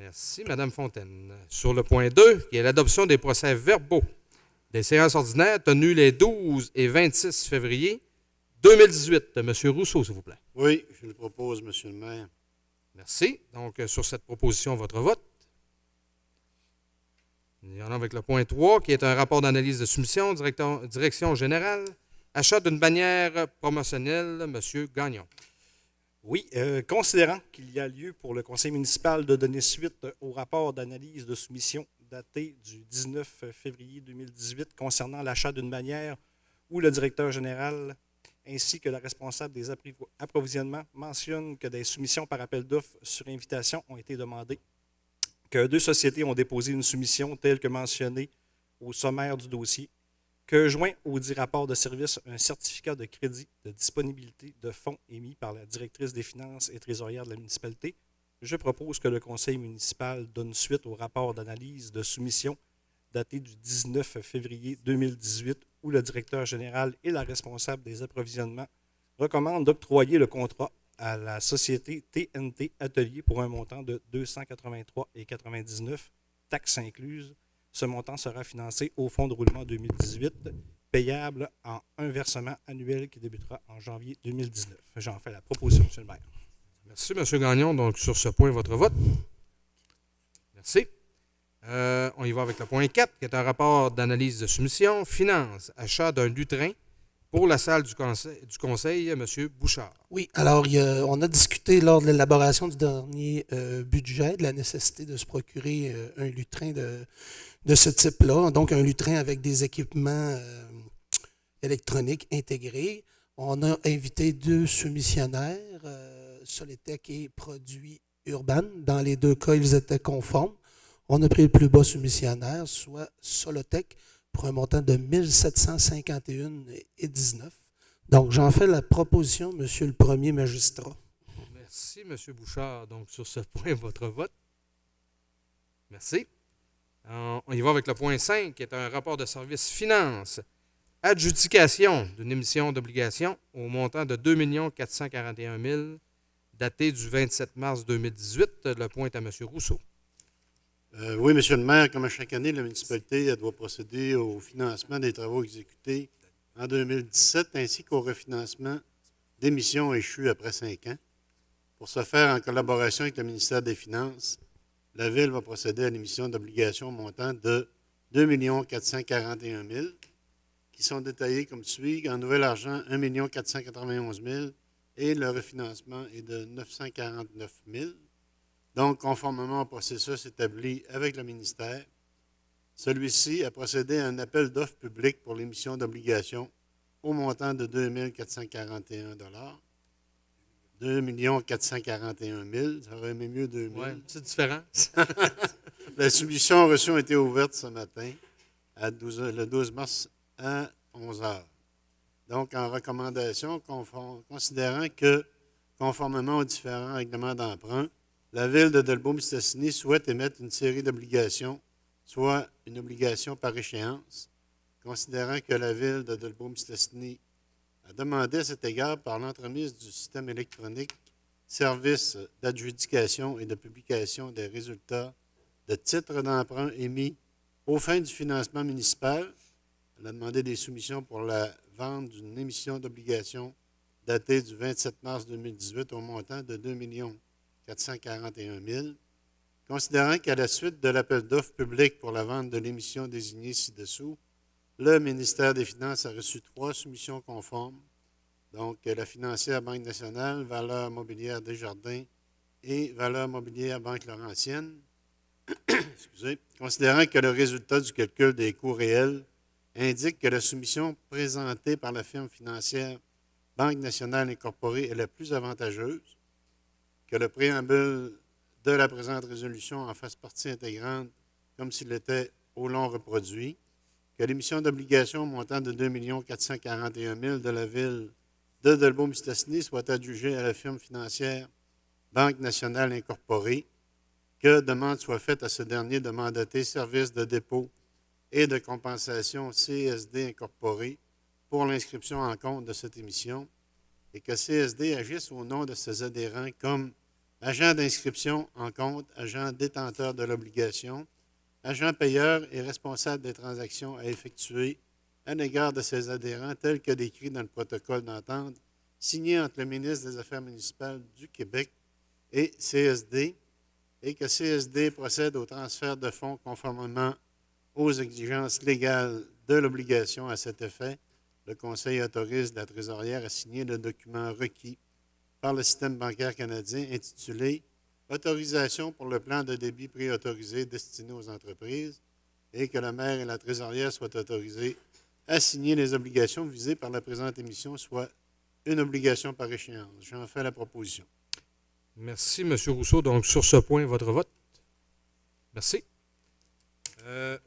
Merci, Madame Fontaine. Sur le point 2, qui est l'adoption des procès-verbaux des séances ordinaires tenues les 12 et 26 février 2018. Monsieur Rousseau, s'il vous plaît. Oui, je le propose, Monsieur le maire. Merci. Donc, sur cette proposition, votre vote. Il y en a avec le point 3, qui est un rapport d'analyse de soumission, direction générale, achat d'une bannière promotionnelle, Monsieur Gagnon. Oui, considérant qu'il y a lieu pour le conseil municipal de donner suite au rapport d'analyse de soumission daté du 19 février 2018 concernant l'achat d'une bannière où le directeur général ainsi que la responsable des approvisionnements mentionnent que des soumissions par appel d'offres sur invitation ont été demandées, que 2 sociétés ont déposé une soumission telle que mentionnée au sommaire du dossier, que joint au dit rapport de service un certificat de crédit de disponibilité de fonds émis par la directrice des finances et trésorière de la municipalité, je propose que le conseil municipal donne suite au rapport d'analyse de soumission daté du 19 février 2018 où le directeur général et la responsable des approvisionnements recommandent d'octroyer le contrat à la société TNT Atelier pour un montant de 283,99 $, taxes incluses. Ce montant sera financé au fonds de roulement 2018, payable en un versement annuel qui débutera en janvier 2019. J'en fais la proposition, M. le maire. Merci, M. Gagnon. Donc, sur ce point, votre vote. Merci. On y va avec le point 4, qui est un rapport d'analyse de soumission, finance, achat d'un lutrin pour la salle du conseil, M. Bouchard. Oui, alors on a discuté lors de l'élaboration du dernier budget de la nécessité de se procurer un lutrin de ce type-là, donc un lutrin avec des équipements électroniques intégrés. On a invité 2 soumissionnaires, Solitech et Produits Urban. Dans les 2 cas, ils étaient conformes. On a pris le plus bas soumissionnaire, soit Solotech, pour un montant de 1751,19 $. Donc, j'en fais la proposition, Monsieur le premier magistrat. Merci, M. Bouchard. Donc, sur ce point, votre vote. Merci. On y va avec le point 5, qui est un rapport de service finance. Adjudication d'une émission d'obligation au montant de 2 441 000 daté du 27 mars 2018. Le point est à M. Rousseau. Oui, Monsieur le maire, comme à chaque année, la municipalité elle doit procéder au financement des travaux exécutés en 2017 ainsi qu'au refinancement d'émissions échues après 5 ans. Pour ce faire, en collaboration avec le ministère des Finances, la Ville va procéder à l'émission d'obligations au montant de 2 441 000 qui sont détaillés comme suit. En nouvel argent, 1 491 000 et le refinancement est de 949 000. Donc, conformément au processus établi avec le ministère, celui-ci a procédé à un appel d'offres public pour l'émission d'obligations au montant de 2 441 $. 2 441 000, ça aurait aimé mieux 2 000. Oui, c'est différent. La soumission reçue a été ouverte ce matin, le 12 mars à 11 h. Donc, en recommandation, considérant que, conformément aux différents règlements d'emprunt, la Ville de Dolbeau-Mistassini souhaite émettre une série d'obligations, soit une obligation par échéance, considérant que la Ville de Dolbeau-Mistassini a demandé à cet égard par l'entremise du système électronique service d'adjudication et de publication des résultats de titres d'emprunt émis aux fins du financement municipal. Elle a demandé des soumissions pour la vente d'une émission d'obligations datée du 27 mars 2018 au montant de 2 441 000. Considérant qu'à la suite de l'appel d'offres public pour la vente de l'émission désignée ci-dessous, le ministère des Finances a reçu 3 soumissions conformes, donc la financière Banque nationale, Valeur mobilière Desjardins et Valeur mobilière Banque Laurentienne. Excusez. Considérant que le résultat du calcul des coûts réels indique que la soumission présentée par la firme financière Banque nationale incorporée est la plus avantageuse, que le préambule de la présente résolution en fasse partie intégrante comme s'il était au long reproduit, que l'émission d'obligations au montant de 2 441 000 de la Ville de Dolbeau-Mistassini soit adjugée à la firme financière Banque nationale incorporée, que demande soit faite à ce dernier de mandater Service de dépôt et de compensation CSD incorporé pour l'inscription en compte de cette émission et que CSD agisse au nom de ses adhérents comme agent d'inscription en compte, agent détenteur de l'obligation, agent payeur et responsable des transactions à effectuer à l'égard de ses adhérents tels que décrits dans le protocole d'entente signé entre le ministre des Affaires municipales du Québec et CSD, et que CSD procède au transfert de fonds conformément aux exigences légales de l'obligation à cet effet. Le Conseil autorise la trésorière à signer le document requis par le système bancaire canadien intitulé « Autorisation pour le plan de débit préautorisé destiné aux entreprises » et que le maire et la trésorière soient autorisés à signer les obligations visées par la présente émission, soit une obligation par échéance. J'en fais la proposition. Merci, M. Rousseau. Donc, sur ce point, votre vote. Merci.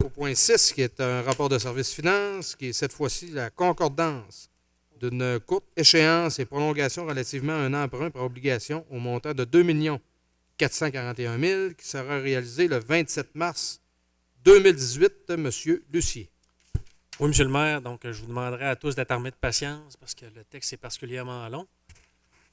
Au point 6, qui est un rapport de service finance, qui est cette fois-ci la concordance d'une courte échéance et prolongation relativement à un emprunt par obligation au montant de 2 441 000 qui sera réalisé le 27 mars 2018. M. Lucier. Oui, M. le maire, donc je vous demanderai à tous d'être armés de patience parce que le texte est particulièrement long.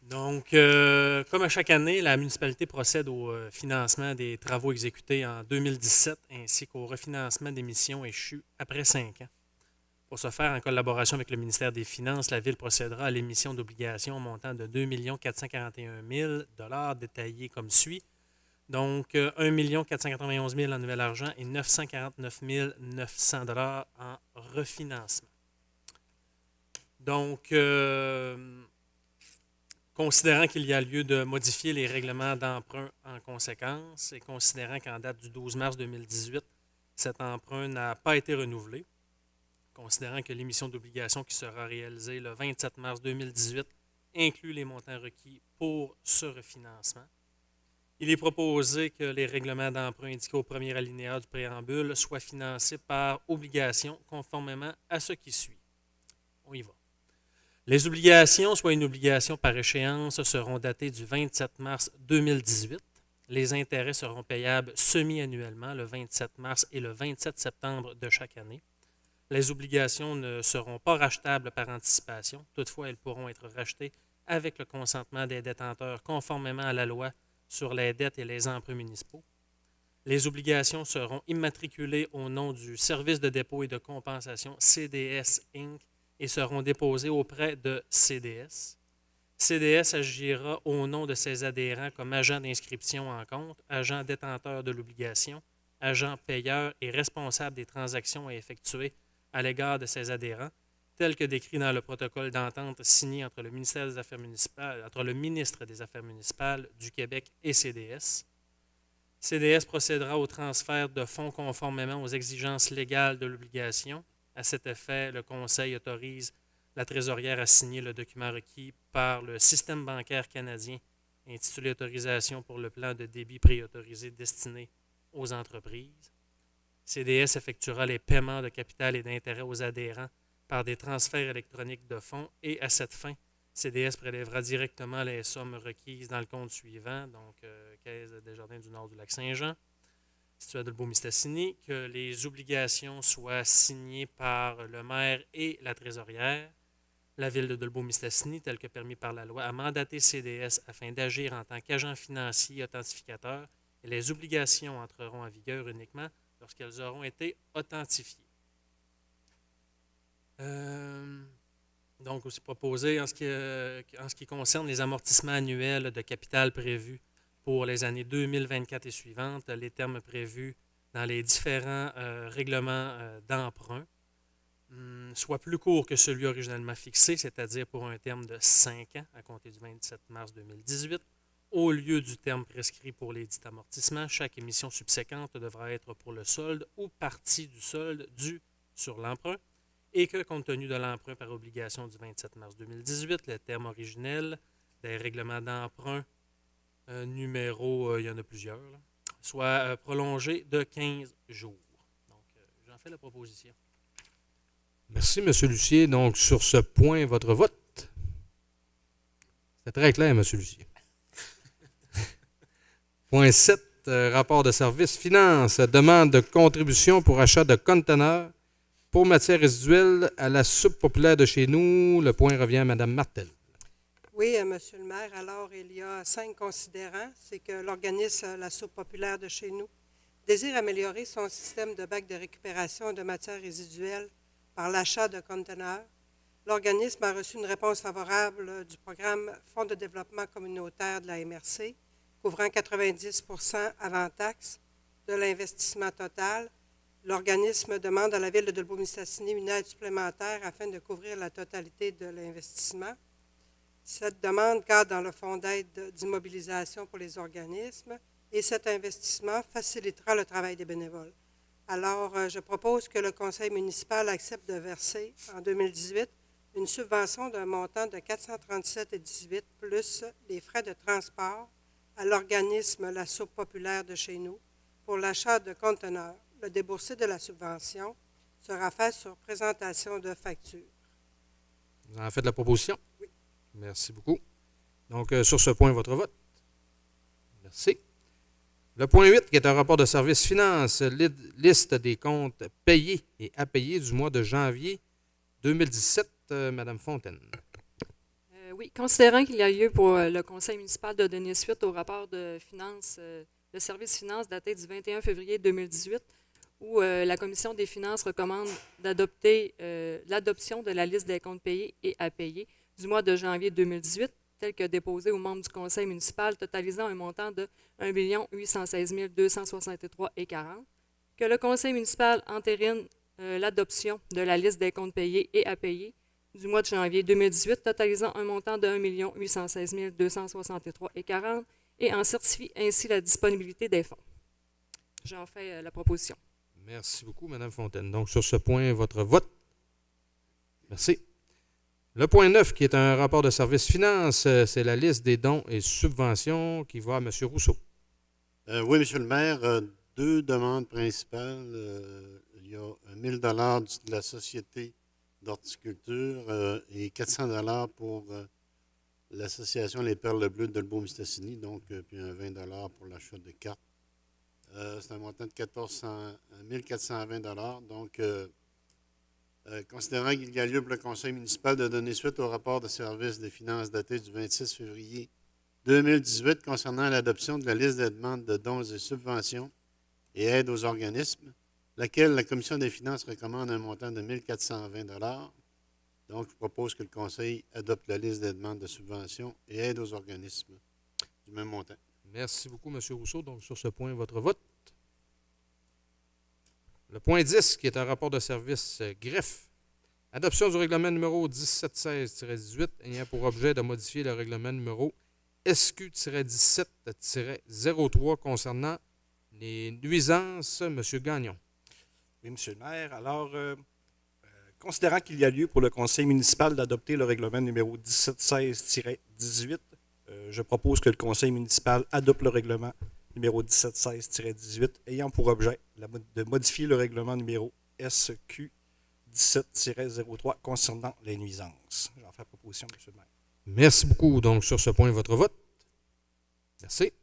Donc, comme à chaque année, la municipalité procède au financement des travaux exécutés en 2017 ainsi qu'au refinancement des missions échues après 5 ans. Pour ce faire, en collaboration avec le ministère des Finances, la Ville procédera à l'émission d'obligations au montant de 2 441 000 détaillés comme suit. Donc, 1 491 000 en nouvel argent et 949 900 en refinancement. Donc, considérant qu'il y a lieu de modifier les règlements d'emprunt en conséquence et considérant qu'en date du 12 mars 2018, cet emprunt n'a pas été renouvelé, considérant que l'émission d'obligations qui sera réalisée le 27 mars 2018 inclut les montants requis pour ce refinancement, il est proposé que les règlements d'emprunt indiqués au premier alinéa du préambule soient financés par obligation conformément à ce qui suit. On y va. Les obligations, soit une obligation par échéance, seront datées du 27 mars 2018. Les intérêts seront payables semi-annuellement le 27 mars et le 27 septembre de chaque année. Les obligations ne seront pas rachetables par anticipation. Toutefois, elles pourront être rachetées avec le consentement des détenteurs conformément à la loi sur les dettes et les emprunts municipaux. Les obligations seront immatriculées au nom du Service de dépôt et de compensation CDS Inc. et seront déposées auprès de CDS. CDS agira au nom de ses adhérents comme agent d'inscription en compte, agent détenteur de l'obligation, agent payeur et responsable des transactions à effectuer à l'égard de ses adhérents, tel que décrit dans le protocole d'entente signé entre le ministère des Affaires municipales, entre le ministre des Affaires municipales du Québec et CDS. CDS procédera au transfert de fonds conformément aux exigences légales de l'obligation. À cet effet, le Conseil autorise la trésorière à signer le document requis par le système bancaire canadien intitulé Autorisation pour le plan de débit préautorisé destiné aux entreprises. CDS effectuera les paiements de capital et d'intérêt aux adhérents par des transferts électroniques de fonds et à cette fin, CDS prélèvera directement les sommes requises dans le compte suivant, donc Caisse des Jardins du Nord du Lac-Saint-Jean, situé à Dolbeau-Mistassini, que les obligations soient signées par le maire et la trésorière. La Ville de Dolbeau-Mistassini, tel que permis par la loi, a mandaté CDS afin d'agir en tant qu'agent financier et authentificateur et les obligations entreront en vigueur uniquement lorsqu'elles auront été authentifiées. Donc, aussi proposé en ce qui concerne les amortissements annuels de capital prévus pour les années 2024 et suivantes, les termes prévus dans les différents règlements d'emprunt soient plus courts que celui originellement fixé, c'est-à-dire pour un terme de 5 ans à compter du 27 mars 2018. Au lieu du terme prescrit pour les dits amortissements, chaque émission subséquente devra être pour le solde ou partie du solde dû sur l'emprunt, et que, compte tenu de l'emprunt par obligation du 27 mars 2018, le terme originel des règlements d'emprunt numéro, il y en a plusieurs, là, soit prolongé de 15 jours. Donc, j'en fais la proposition. Merci, M. Lucier. Donc, sur ce point, votre vote. C'est très clair, M. Lucier. Point 7, rapport de service finance. Demande de contribution pour achat de conteneurs pour matières résiduelles à la soupe populaire de chez nous. Le point revient à Mme Martel. Oui, Monsieur le maire. Alors, il y a 5 considérants. C'est que l'organisme La Soupe populaire de chez nous désire améliorer son système de bacs de récupération de matières résiduelles par l'achat de conteneurs. L'organisme a reçu une réponse favorable du programme Fonds de développement communautaire de la MRC, couvrant 90 avant taxe de l'investissement total. L'organisme demande à la Ville de Dolbeau-Mistassini une aide supplémentaire afin de couvrir la totalité de l'investissement. Cette demande cadre dans le fonds d'aide d'immobilisation pour les organismes et cet investissement facilitera le travail des bénévoles. Alors, je propose que le conseil municipal accepte de verser en 2018 une subvention d'un montant de 437,18 plus les frais de transport à l'organisme La Soupe populaire de chez nous pour l'achat de conteneurs. Le déboursé de la subvention sera fait sur présentation de facture. Vous en faites la proposition? Oui. Merci beaucoup. Donc, sur ce point, votre vote. Merci. Le point 8, qui est un rapport de service finance, liste des comptes payés et à payer du mois de janvier 2017. Madame Fontaine. Oui, considérant qu'il y a lieu pour le conseil municipal de donner suite au rapport de finances, de service finance daté du 21 février 2018, où la commission des finances recommande d'adopter l'adoption de la liste des comptes payés et à payer du mois de janvier 2018, tel que déposé aux membres du conseil municipal, totalisant un montant de 1 816 263,40, que le conseil municipal entérine l'adoption de la liste des comptes payés et à payer du mois de janvier 2018, totalisant un montant de 1 816 263,40 et en certifie ainsi la disponibilité des fonds. J'en fais la proposition. Merci beaucoup, Mme Fontaine. Donc, sur ce point, votre vote. Merci. Le point 9, qui est un rapport de service finance, c'est la liste des dons et subventions qui va à M. Rousseau. Oui, M. le maire, 2 demandes principales. Il y a 1 000 de la Société d'horticulture et 400 pour l'association Les Perles Bleues de Dolbeau-Mistassini, donc puis un 20 pour l'achat de cartes. C'est un montant de 1 420 donc considérant qu'il y a lieu pour le conseil municipal de donner suite au rapport de service des finances daté du 26 février 2018 concernant l'adoption de la liste des demandes de dons et subventions et aides aux organismes, laquelle la commission des finances recommande un montant de 1 420 Donc, je propose que le conseil adopte la liste des demandes de subventions et aides aux organismes du même montant. Merci beaucoup, M. Rousseau. Donc, sur ce point, votre vote. Le point 10, qui est un rapport de service greffe. Adoption du règlement numéro 1716-18 ayant pour objet de modifier le règlement numéro SQ-17-03 concernant les nuisances. M. Gagnon. Oui, M. le maire. Alors, considérant qu'il y a lieu pour le conseil municipal d'adopter le règlement numéro 1716-18, je propose que le conseil municipal adopte le règlement numéro 1716-18 ayant pour objet de modifier le règlement numéro SQ 17-03 concernant les nuisances. J'en fais proposition, M. le maire. Merci beaucoup. Donc, sur ce point, votre vote. Merci.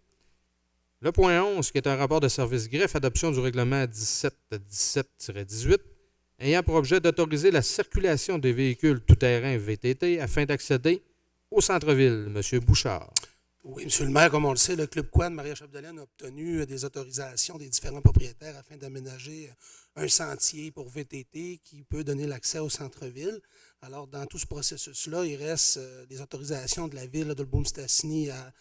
Le point 11, qui est un rapport de service greffe, adoption du règlement 1717-18, ayant pour objet d'autoriser la circulation des véhicules tout-terrain VTT afin d'accéder au centre-ville. M. Bouchard. Oui, M. le maire, comme on le sait, le Club Quad Maria-Chapdelaine a obtenu des autorisations des différents propriétaires afin d'aménager un sentier pour VTT qui peut donner l'accès au centre-ville. Alors, dans tout ce processus-là, il reste des autorisations de la ville de Dolbeau-Mistassini à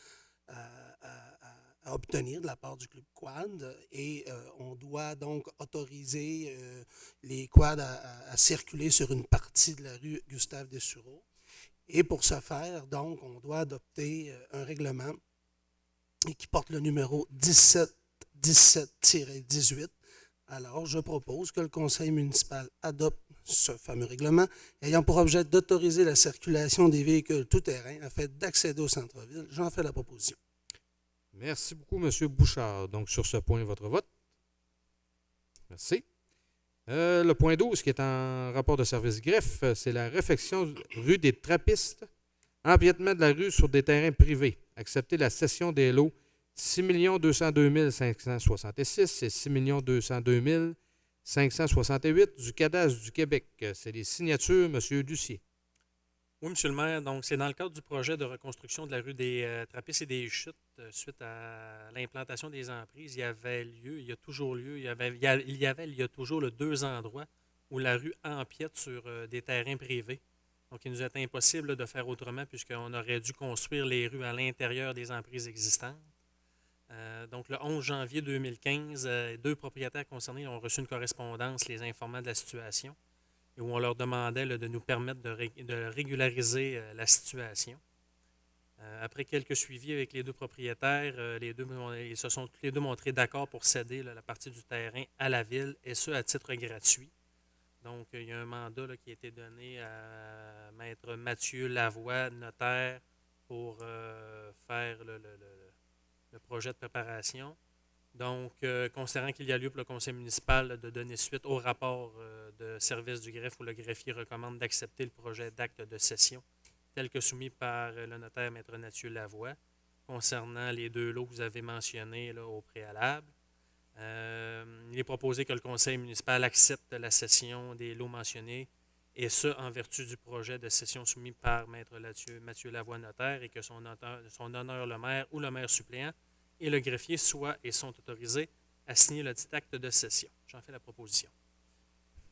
obtenir de la part du Club Quad et on doit donc autoriser les quads à circuler sur une partie de la rue Gustave-Dessureau. Et pour ce faire, donc, on doit adopter un règlement qui porte le numéro 1717-18. Alors, je propose que le conseil municipal adopte ce fameux règlement ayant pour objet d'autoriser la circulation des véhicules tout-terrain afin d'accéder au centre-ville. J'en fais la proposition. Merci beaucoup, M. Bouchard. Donc, sur ce point, votre vote. Merci. Le point 12, qui est en rapport de service greffe, c'est la réfection rue des Trappistes, empiètement de la rue sur des terrains privés. Accepter la cession des lots 6 202 566 et 6 202 568 du cadastre du Québec. C'est les signatures, M. Lucier. Oui, Monsieur le maire. Donc, c'est dans le cadre du projet de reconstruction de la rue des Trapistes et des Chutes suite à l'implantation des emprises. Il y avait lieu, il y a toujours lieu, il y a toujours deux endroits où la rue empiète sur des terrains privés. Donc, il nous était impossible là, de faire autrement puisqu'on aurait dû construire les rues à l'intérieur des emprises existantes. Donc, le 11 janvier 2015, deux propriétaires concernés ont reçu une correspondance les informant de la situation et où on leur demandait là, de nous permettre de régulariser la situation. Après quelques suivis avec les deux propriétaires, ils se sont tous les deux montrés d'accord pour céder là, la partie du terrain à la ville, et ce, à titre gratuit. Donc, il y a un mandat là, qui a été donné à Maître Mathieu Lavoie, notaire, pour faire le projet de préparation. Donc, considérant qu'il y a lieu pour le conseil municipal de donner suite au rapport de service du greffe où le greffier recommande d'accepter le projet d'acte de cession tel que soumis par le notaire Maître Mathieu Lavoie concernant les deux lots que vous avez mentionnés là, au préalable. Il est proposé que le conseil municipal accepte la cession des lots mentionnés, et ce, en vertu du projet de cession soumis par Maître Mathieu Lavoie, notaire, et que son honneur le maire ou le maire suppléant et le greffier soient et sont autorisés à signer le dit acte de cession. J'en fais la proposition.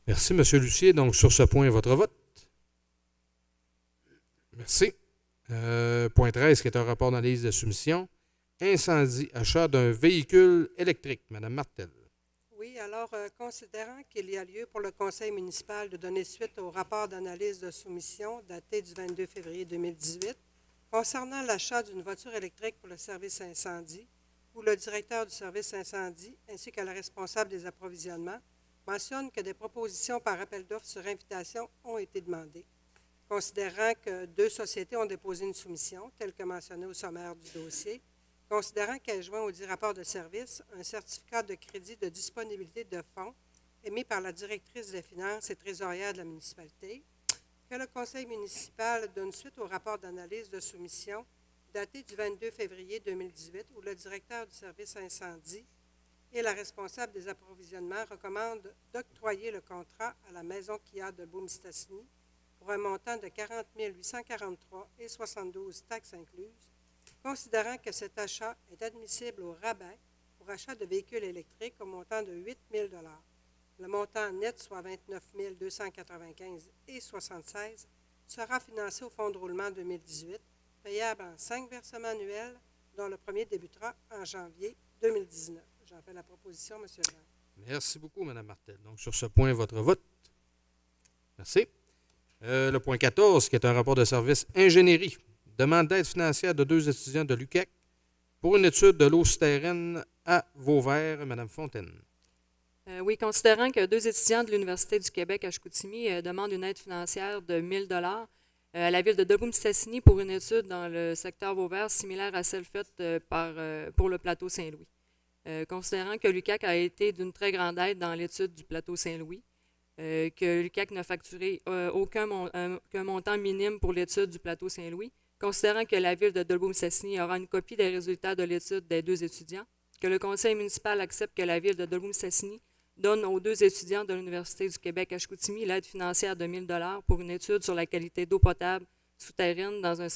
Merci, M. Lucier. Donc, sur ce point, votre vote. Merci. Point 13, qui est un rapport d'analyse de soumission. Incendie, achat d'un véhicule électrique. Mme Martel. Oui, alors, considérant qu'il y a lieu pour le conseil municipal de donner suite au rapport d'analyse de soumission daté du 22 février 2018 concernant l'achat d'une voiture électrique pour le service incendie, où le directeur du service incendie ainsi que la responsable des approvisionnements mentionnent que des propositions par appel d'offres sur invitation ont été demandées. Considérant que deux sociétés ont déposé une soumission, telle que mentionnée au sommaire du dossier, considérant qu'elle joint au dit rapport de service un certificat de crédit de disponibilité de fonds émis par la directrice des finances et trésorière de la municipalité, que le conseil municipal donne suite au rapport d'analyse de soumission daté du 22 février 2018, où le directeur du service incendie et la responsable des approvisionnements recommandent d'octroyer le contrat à la maison Kia de Beaume-Mistassini pour un montant de 40 843,72 taxes incluses, considérant que cet achat est admissible au rabais pour achat de véhicules électriques au montant de 8 000 $. Le montant net, soit 29 295,76 sera financé au fonds de roulement 2018, payable en 5 versements annuels, dont le premier débutera en janvier 2019. J'en fais la proposition, M. le maire. Merci beaucoup, Mme Martel. Donc, sur ce point, votre vote. Merci. Le point 14, qui est un rapport de service ingénierie. Demande d'aide financière de deux étudiants de l'UQAC pour une étude de l'eau souterraine à Vauvert. Mme Fontaine. Oui, considérant que deux étudiants de l'Université du Québec à Chicoutimi demandent une aide financière de 1 000 $ à la ville de Beaume-Mistassini pour une étude dans le secteur Vauvert similaire à celle faite pour le plateau Saint-Louis. Considérant que l'UQAC a été d'une très grande aide dans l'étude du plateau Saint-Louis, que l'UQAC n'a facturé qu'un montant minime pour l'étude du plateau Saint-Louis, considérant que la ville de Beaume-Mistassini aura une copie des résultats de l'étude des deux étudiants, que le conseil municipal accepte que la ville de Beaume-Mistassini donne aux deux étudiants de l'Université du Québec à Chicoutimi l'aide financière de 1 000 $ pour une étude sur la qualité d'eau potable souterraine dans un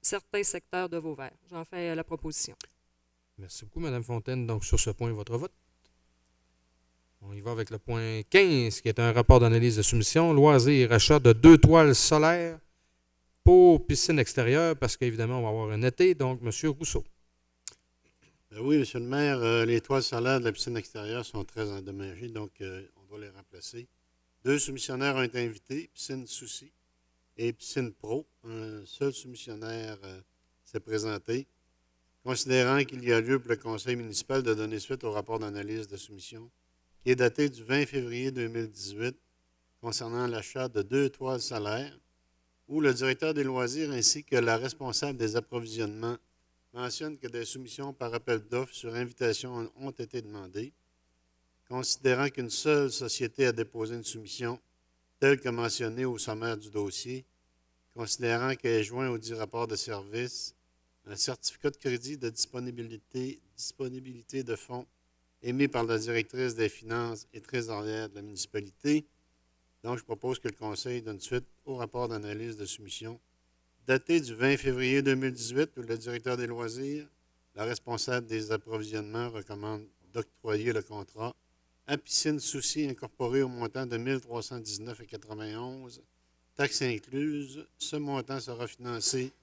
certain secteur de Vauvert. J'en fais la proposition. Merci beaucoup, Mme Fontaine. Donc, sur ce point, votre vote. On y va avec le point 15, qui est un rapport d'analyse de soumission. Loisirs, achat de 2 toiles solaires pour piscine extérieure, parce qu'évidemment, on va avoir un été. Donc, M. Rousseau. Oui, M. le maire, les toiles solaires de la piscine extérieure sont très endommagées, donc on doit les remplacer. Deux soumissionnaires ont été invités, Piscine Souci et Piscine Pro. Un seul soumissionnaire s'est présenté. Considérant qu'il y a lieu pour le conseil municipal de donner suite au rapport d'analyse de soumission, qui est daté du 20 février 2018, concernant l'achat de 2 toiles solaires, où le directeur des loisirs ainsi que la responsable des approvisionnements mentionne que des soumissions par appel d'offres sur invitation ont été demandées, considérant qu'une seule société a déposé une soumission telle que mentionnée au sommaire du dossier, considérant qu'elle est joint au dit rapport de service un certificat de crédit de disponibilité de fonds émis par la directrice des finances et trésorière de la municipalité, Donc, je propose que le Conseil donne suite au rapport d'analyse de soumission daté du 20 février 2018 où le directeur des loisirs, la responsable des approvisionnements, recommande d'octroyer le contrat à Piscine Souci incorporé au montant de 1 319,91 $, taxes incluses. Ce montant sera financé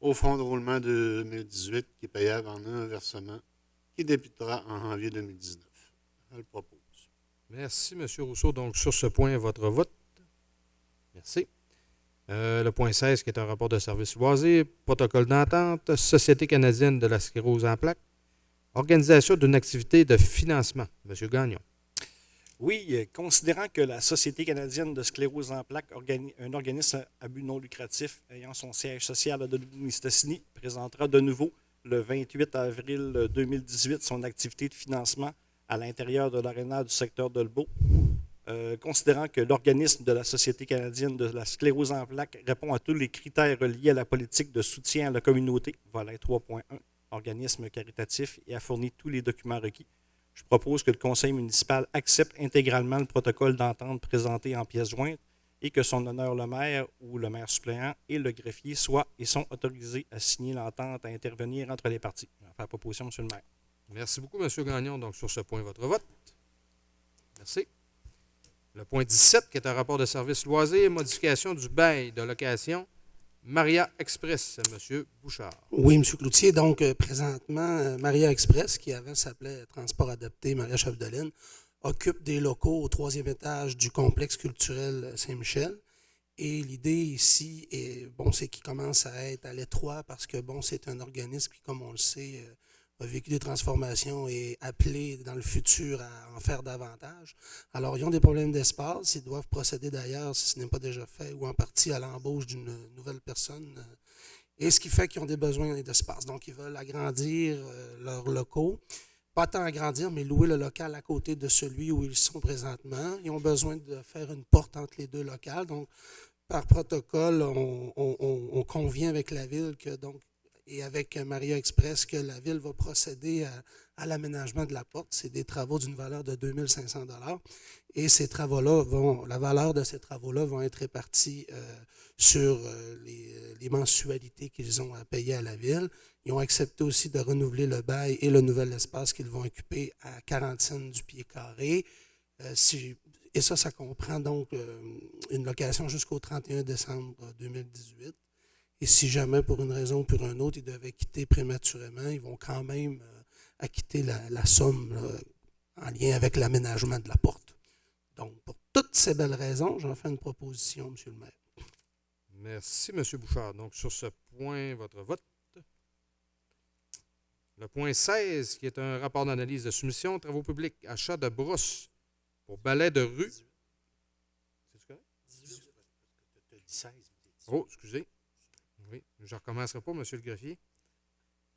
au fonds de roulement de 2018 qui est payable en un versement qui débutera en janvier 2019. Je le propose. Merci, M. Rousseau. Donc, sur ce point, votre vote. Merci. Le point 16, qui est un rapport de service loisir, protocole d'entente, Société canadienne de la sclérose en plaques, organisation d'une activité de financement. M. Gagnon. Oui, considérant que la Société canadienne de sclérose en plaques, un organisme à but non lucratif ayant son siège social à Doluthée-Mistassini, présentera de nouveau le 28 avril 2018 son activité de financement à l'intérieur de l'aréna du secteur de Lebeau. Considérant que l'organisme de la Société canadienne de la sclérose en plaques répond à tous les critères liés à la politique de soutien à la communauté, volet 3.1, organisme caritatif, et a fourni tous les documents requis, je propose que le conseil municipal accepte intégralement le protocole d'entente présenté en pièce jointe et que son honneur le maire ou le maire suppléant et le greffier soient et sont autorisés à signer l'entente à intervenir entre les parties. Je vais faire proposition, M. le maire. Merci beaucoup, M. Gagnon. Donc, sur ce point, votre vote. Merci. Le point 17, qui est un rapport de service loisir, modification du bail de location Maria Express, M. Bouchard. Oui, M. Cloutier. Donc, présentement, Maria Express, qui avant s'appelait Transport adapté Maria Chapdelaine, occupe des locaux au 3e étage du complexe culturel Saint-Michel. Et l'idée ici, c'est qu'il commence à être à l'étroit parce que, c'est un organisme qui, comme on le sait, a vécu des transformations et appelé dans le futur à en faire davantage. Alors, ils ont des problèmes d'espace. Ils doivent procéder d'ailleurs, si ce n'est pas déjà fait, ou en partie à l'embauche d'une nouvelle personne. Et ce qui fait qu'ils ont des besoins d'espace. Donc, ils veulent agrandir leurs locaux. Pas tant agrandir, mais louer le local à côté de celui où ils sont présentement. Ils ont besoin de faire une porte entre les deux locales. Donc, par protocole, on convient avec la ville que, et avec Maria Express, que la ville va procéder à l'aménagement de la porte. C'est des travaux d'une valeur de 2 500 $. Et ces travaux-là la valeur de ces travaux-là vont être répartis sur les mensualités qu'ils ont à payer à la ville. Ils ont accepté aussi de renouveler le bail et le nouvel espace qu'ils vont occuper à 40 cents du pied carré. Et ça comprend donc une location jusqu'au 31 décembre 2018. Et si jamais, pour une raison ou pour une autre, ils devaient quitter prématurément, ils vont quand même acquitter la somme en lien avec l'aménagement de la porte. Donc, pour toutes ces belles raisons, j'en fais une proposition, M. le maire. Merci, M. Bouchard. Donc, sur ce point, votre vote. Le point 16, qui est un rapport d'analyse de soumission, travaux publics, achat de brosses pour balai de rue. C'est-tu correct? 16. Oh, excusez. Oui, je ne recommencerai pas, M. le greffier.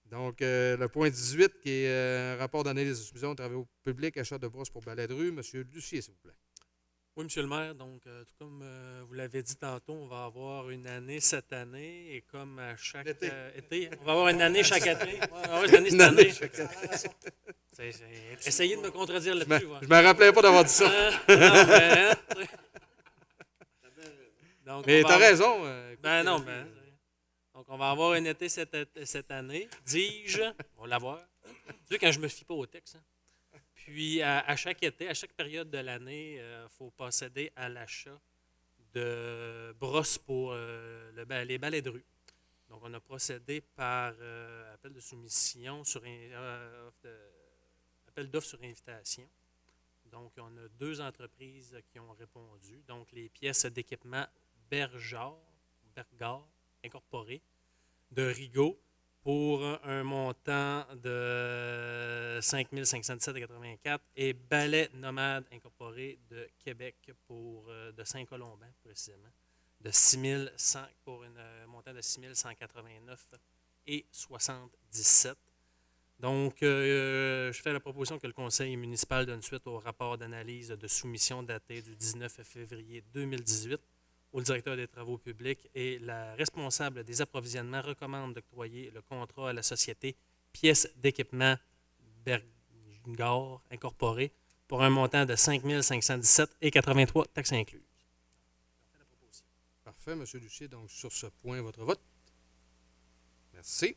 Donc, le point 18, qui est un rapport d'analyse de soumission, travaux publics, achat de brosses pour balai de rue. M. Lucier, s'il vous plaît. Oui, M. le maire. Donc, tout comme vous l'avez dit tantôt, on va avoir une année cette année. Et comme à chaque été, on va avoir une année chaque année. On va avoir une année cette année. Essayez de me contredire là-dessus. Je ne me rappelais pas d'avoir dit ça. Donc, mais tu as raison. Donc, on va avoir un été cette année, dis-je. On va l'avoir. Tu sais, quand je me fie pas au texte. Hein. Puis, à chaque été, à chaque période de l'année, il faut procéder à l'achat de brosses pour les balais de rue. Donc, on a procédé par appel de soumission appel d'offres sur invitation. Donc, on a 2 entreprises qui ont répondu. Donc, les pièces d'équipement Bergard incorporé de Rigaud pour un montant de 5 517,84 et Ballet Nomade incorporé de Québec de Saint-Colomban précisément de 6 100 pour un montant de 6 189,77. Donc, je fais la proposition que le conseil municipal donne suite au rapport d'analyse de soumission daté du 19 février 2018 où le directeur des travaux publics et la responsable des approvisionnements recommandent d'octroyer le contrat à la société Pièces d'équipement Bergard incorporée pour un montant de 5 517,83 taxes incluses. Parfait, M. Lucier. Donc, sur ce point, votre vote. Merci.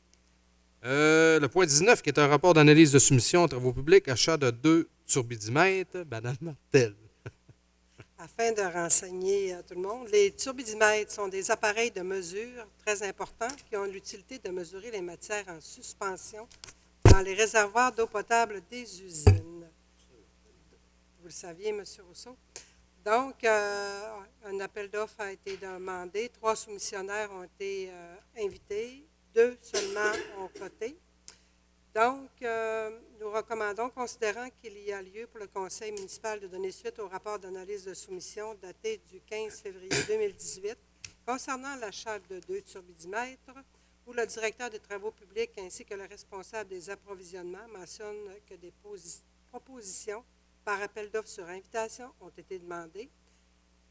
Le point 19, qui est un rapport d'analyse de soumission aux travaux publics, achat de 2 turbidimètres. Madame Martel. Afin de renseigner tout le monde, les turbidimètres sont des appareils de mesure très importants qui ont l'utilité de mesurer les matières en suspension dans les réservoirs d'eau potable des usines. Vous le saviez, M. Rousseau? Donc, un appel d'offres a été demandé. 3 soumissionnaires ont été invités. 2 seulement ont coté. Donc, nous recommandons, considérant qu'il y a lieu pour le Conseil municipal de donner suite au rapport d'analyse de soumission daté du 15 février 2018 concernant l'achat de 2 turbidimètres, où le directeur des travaux publics ainsi que le responsable des approvisionnements mentionnent que des propositions par appel d'offres sur invitation ont été demandées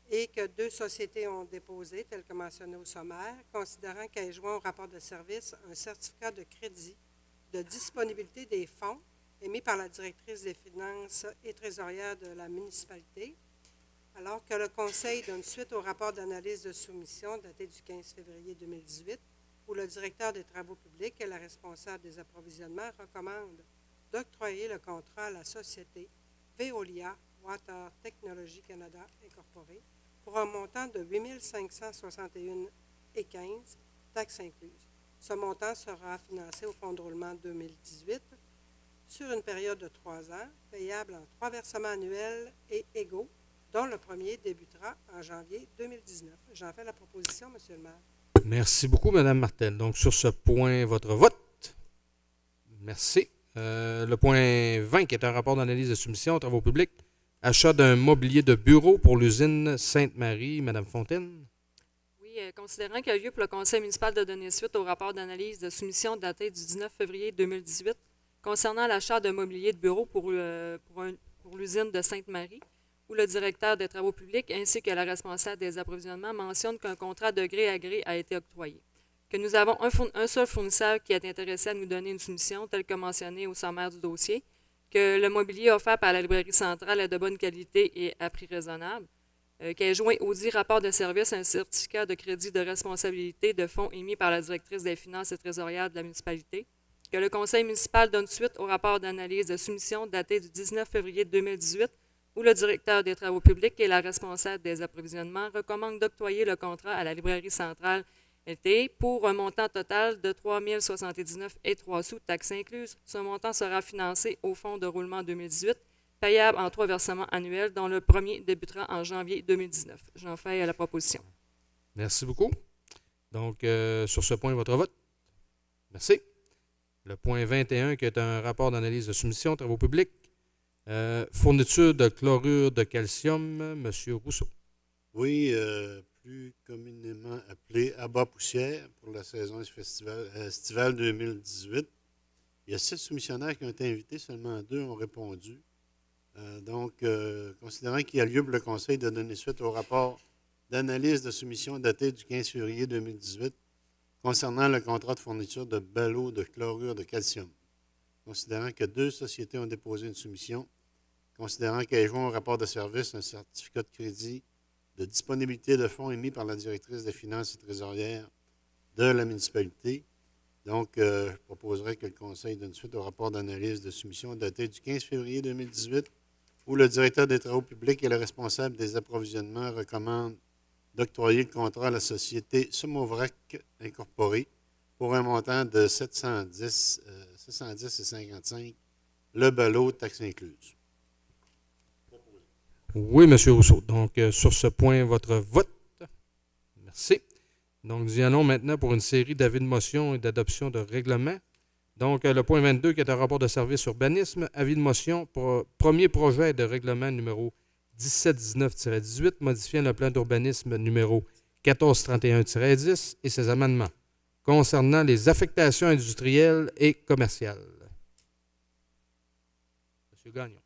et que 2 sociétés ont déposé, tel que mentionné au sommaire, considérant qu'elles joint au rapport de service un certificat de crédit de disponibilité des fonds émis par la directrice des finances et trésorière de la municipalité, alors que le Conseil donne suite au rapport d'analyse de soumission daté du 15 février 2018, où le directeur des travaux publics et la responsable des approvisionnements recommandent d'octroyer le contrat à la société Veolia Water Technology Canada Incorporée pour un montant de 8 561,15 taxes incluses. Ce montant sera financé au Fonds de roulement 2018 sur une période de 3 ans, payable en 3 versements annuels et égaux, dont le premier débutera en janvier 2019. J'en fais la proposition, M. le maire. Merci beaucoup, Mme Martel. Donc, sur ce point, votre vote. Merci. Le point 20, qui est un rapport d'analyse de soumission aux travaux publics, achat d'un mobilier de bureau pour l'usine Sainte-Marie. Mme Fontaine. Oui, considérant qu'il y a lieu pour le Conseil municipal de donner suite au rapport d'analyse de soumission daté du 19 février 2018 concernant l'achat d'un mobilier de bureau pour l'usine de Sainte-Marie, où le directeur des travaux publics ainsi que la responsable des approvisionnements mentionnent qu'un contrat de gré à gré a été octroyé, que nous avons un seul fournisseur qui est intéressé à nous donner une soumission, telle que mentionnée au sommaire du dossier, que le mobilier offert par la librairie centrale est de bonne qualité et à prix raisonnable, qu'elle joint au dit rapport de service un certificat de crédit de responsabilité de fonds émis par la directrice des finances et trésorière de la municipalité, que le conseil municipal donne suite au rapport d'analyse de soumission daté du 19 février 2018, où le directeur des travaux publics et la responsable des approvisionnements recommandent d'octroyer le contrat à la librairie centrale LTD pour un montant total de 3 079,03 sous, taxes incluses. Ce montant sera financé au fonds de roulement 2018, payable en 3 versements annuels, dont le premier débutera en janvier 2019. J'en fais la proposition. Merci beaucoup. Donc, sur ce point, votre vote. Merci. Le point 21, qui est un rapport d'analyse de soumission aux travaux publics. Fourniture de chlorure de calcium, M. Rousseau. Oui, plus communément appelé abat poussière pour la saison estivale 2018. Il y a 6 soumissionnaires qui ont été invités, seulement 2 ont répondu. Considérant qu'il y a lieu pour le Conseil de donner suite au rapport d'analyse de soumission daté du 15 février 2018 concernant le contrat de fourniture de ballots de chlorure de calcium, considérant que 2 sociétés ont déposé une soumission, considérant qu'elles joint au rapport de service un certificat de crédit de disponibilité de fonds émis par la directrice des finances et trésorière de la municipalité. Donc, je proposerais que le Conseil donne suite au rapport d'analyse de soumission daté du 15 février 2018, où le directeur des travaux publics et le responsable des approvisionnements recommandent d'octroyer le contrat à la société Somovrac Incorporée pour un montant de 710,55 le ballot, taxes incluses. Oui, M. Rousseau. Donc, sur ce point, votre vote. Merci. Donc, nous y allons maintenant pour une série d'avis de motion et d'adoption de règlements. Donc, le point 22, qui est un rapport de service urbanisme, avis de motion pour premier projet de règlement numéro 1719-18, modifiant le plan d'urbanisme numéro 1431-10 et ses amendements concernant les affectations industrielles et commerciales. M. Gagnon.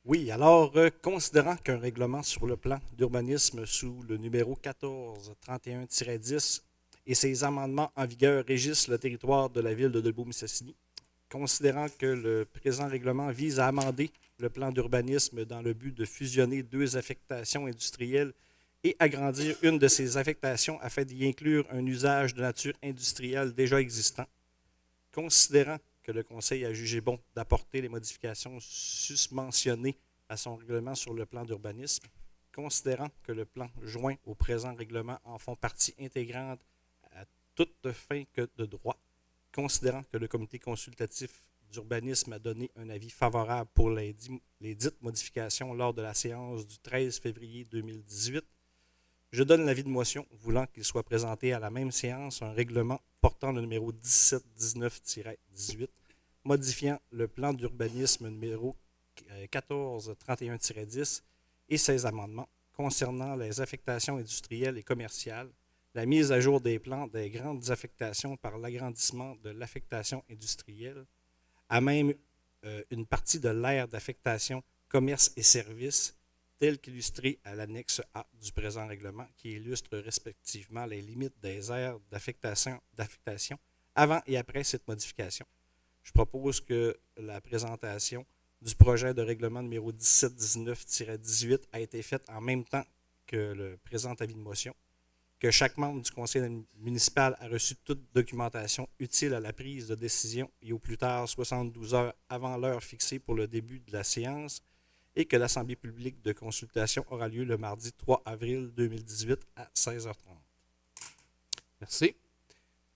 Oui, alors, considérant qu'un règlement sur le plan d'urbanisme sous le numéro 1431-10 et ses amendements en vigueur régissent le territoire de la ville de Dolbeau-Mistassini, considérant que le présent règlement vise à amender le plan d'urbanisme dans le but de fusionner 2 affectations industrielles et agrandir une de ces affectations afin d'y inclure un usage de nature industrielle déjà existant. Considérant que le Conseil a jugé bon d'apporter les modifications susmentionnées à son règlement sur le plan d'urbanisme, considérant que le plan joint au présent règlement en font partie intégrante à toute fin que de droit, considérant que le comité consultatif d'urbanisme a donné un avis favorable pour les dites modifications lors de la séance du 13 février 2018, je donne l'avis de motion voulant qu'il soit présenté à la même séance un règlement portant le numéro 1719-18, modifiant le plan d'urbanisme numéro 1431-10 et ses amendements concernant les affectations industrielles et commerciales, la mise à jour des plans des grandes affectations par l'agrandissement de l'affectation industrielle, à même une partie de l'aire d'affectation commerce et services, telle qu'illustrée à l'annexe A du présent règlement, qui illustre respectivement les limites des aires d'affectation avant et après cette modification. Je propose que la présentation du projet de règlement numéro 1719-18 a été faite en même temps que le présent avis de motion, que chaque membre du conseil municipal a reçu toute documentation utile à la prise de décision et au plus tard 72 heures avant l'heure fixée pour le début de la séance, et que l'Assemblée publique de consultation aura lieu le mardi 3 avril 2018 à 16h30. Merci.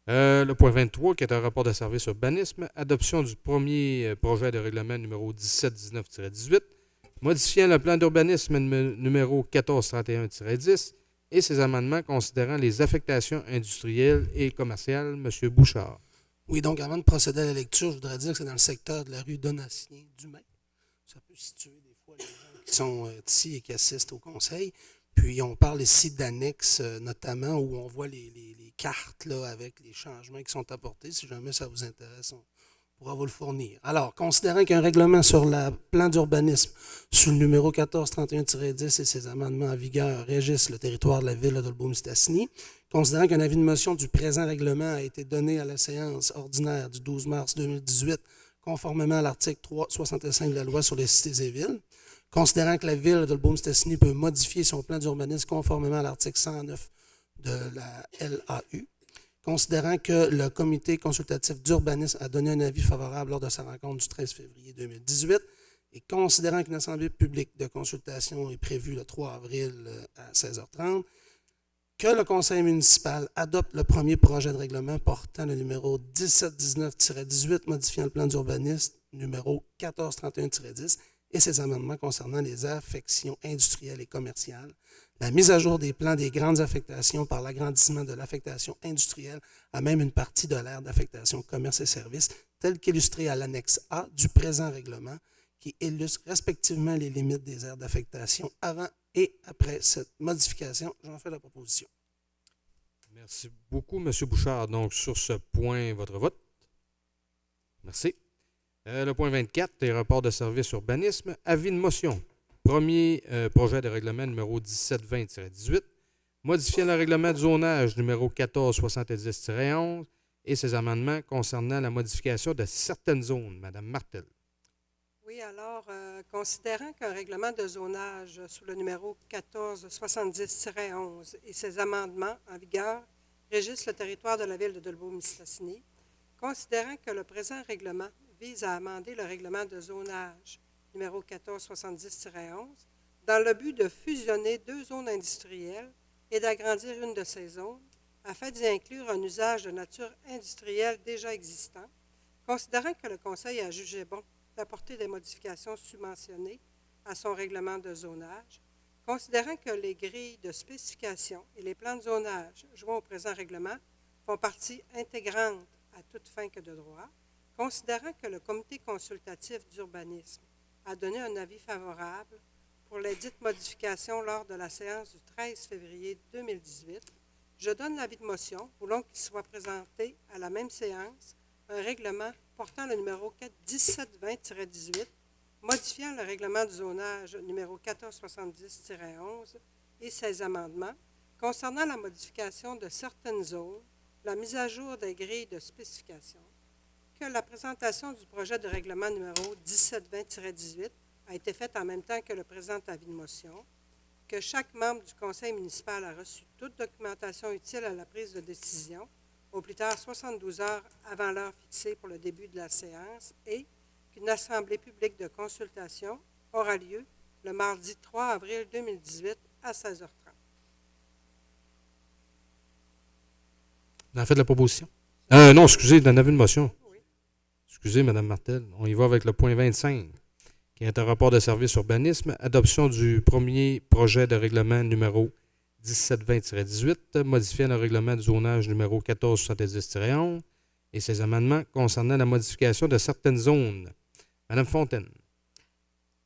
Le point 23, qui est un rapport de service urbanisme, adoption du premier projet de règlement numéro 1719-18, modifiant le plan d'urbanisme numéro 1431-10 et ses amendements considérant les affectations industrielles et commerciales. M. Bouchard. Oui, donc avant de procéder à la lecture, je voudrais dire que c'est dans le secteur de la rue Donatien du Maine. Ça peut situer des fois les gens qui sont ici et qui assistent au conseil. Puis on parle ici d'annexes, notamment où on voit les cartes là, avec les changements qui sont apportés. Si jamais ça vous intéresse, on pourra vous le fournir. Alors, considérant qu'un règlement sur le plan d'urbanisme sous le numéro 1431-10 et ses amendements en vigueur régissent le territoire de la ville de Beaume-Mistassini, considérant qu'un avis de motion du présent règlement a été donné à la séance ordinaire du 12 mars 2018, conformément à l'article 365 de la loi sur les cités et villes, considérant que la ville de Beaume-Mistassini peut modifier son plan d'urbanisme conformément à l'article 109 de la LAU, considérant que le comité consultatif d'urbanisme a donné un avis favorable lors de sa rencontre du 13 février 2018, et considérant qu'une assemblée publique de consultation est prévue le 3 avril à 16h30, que le conseil municipal adopte le premier projet de règlement portant le numéro 1719-18, modifiant le plan d'urbanisme numéro 1431-10 et ses amendements concernant les affections industrielles et commerciales, la mise à jour des plans des grandes affectations par l'agrandissement de l'affectation industrielle à même une partie de l'aire d'affectation commerce et services, telle qu'illustrée à l'annexe A du présent règlement, qui illustre respectivement les limites des aires d'affectation avant et après cette modification. J'en fais la proposition. Merci beaucoup, M. Bouchard. Donc, sur ce point, votre vote. Merci. Le point 24, les rapports de service urbanisme. Avis de motion. Premier projet de règlement numéro 1720-18, modifiant le règlement de zonage numéro 1470-11 et ses amendements concernant la modification de certaines zones. Madame Martel. Oui, alors, considérant qu'un règlement de zonage sous le numéro 1470-11 et ses amendements en vigueur régissent le territoire de la ville de Dolbeau-Mistassini, considérant que le présent règlement vise à amender le règlement de zonage numéro 1470-11 dans le but de fusionner deux zones industrielles et d'agrandir une de ces zones afin d'y inclure un usage de nature industrielle déjà existant, considérant que le Conseil a jugé bon d'apporter des modifications submentionnées à son règlement de zonage, considérant que les grilles de spécification et les plans de zonage joints au présent règlement font partie intégrante à toute fin que de droit, considérant que le comité consultatif d'urbanisme a donné un avis favorable pour les dites modifications lors de la séance du 13 février 2018, je donne l'avis de motion voulant qu'il soit présenté à la même séance un règlement portant le numéro 1720-18, modifiant le règlement du zonage numéro 1470-11 et ses amendements concernant la modification de certaines zones, la mise à jour des grilles de spécification, que la présentation du projet de règlement numéro 1720-18 a été faite en même temps que le présent avis de motion, que chaque membre du conseil municipal a reçu toute documentation utile à la prise de décision, au plus tard 72 heures avant l'heure fixée pour le début de la séance, et qu'une assemblée publique de consultation aura lieu le mardi 3 avril 2018 à 16h30. On a fait de la proposition? Non, excusez, on avait une motion. Oui. Excusez, Mme Martel. On y va avec le point 25, qui est un rapport de service urbanisme, adoption du premier projet de règlement numéro 1720-18, modifiant le règlement de zonage numéro 1470-11 et ses amendements concernant la modification de certaines zones. Mme Fontaine.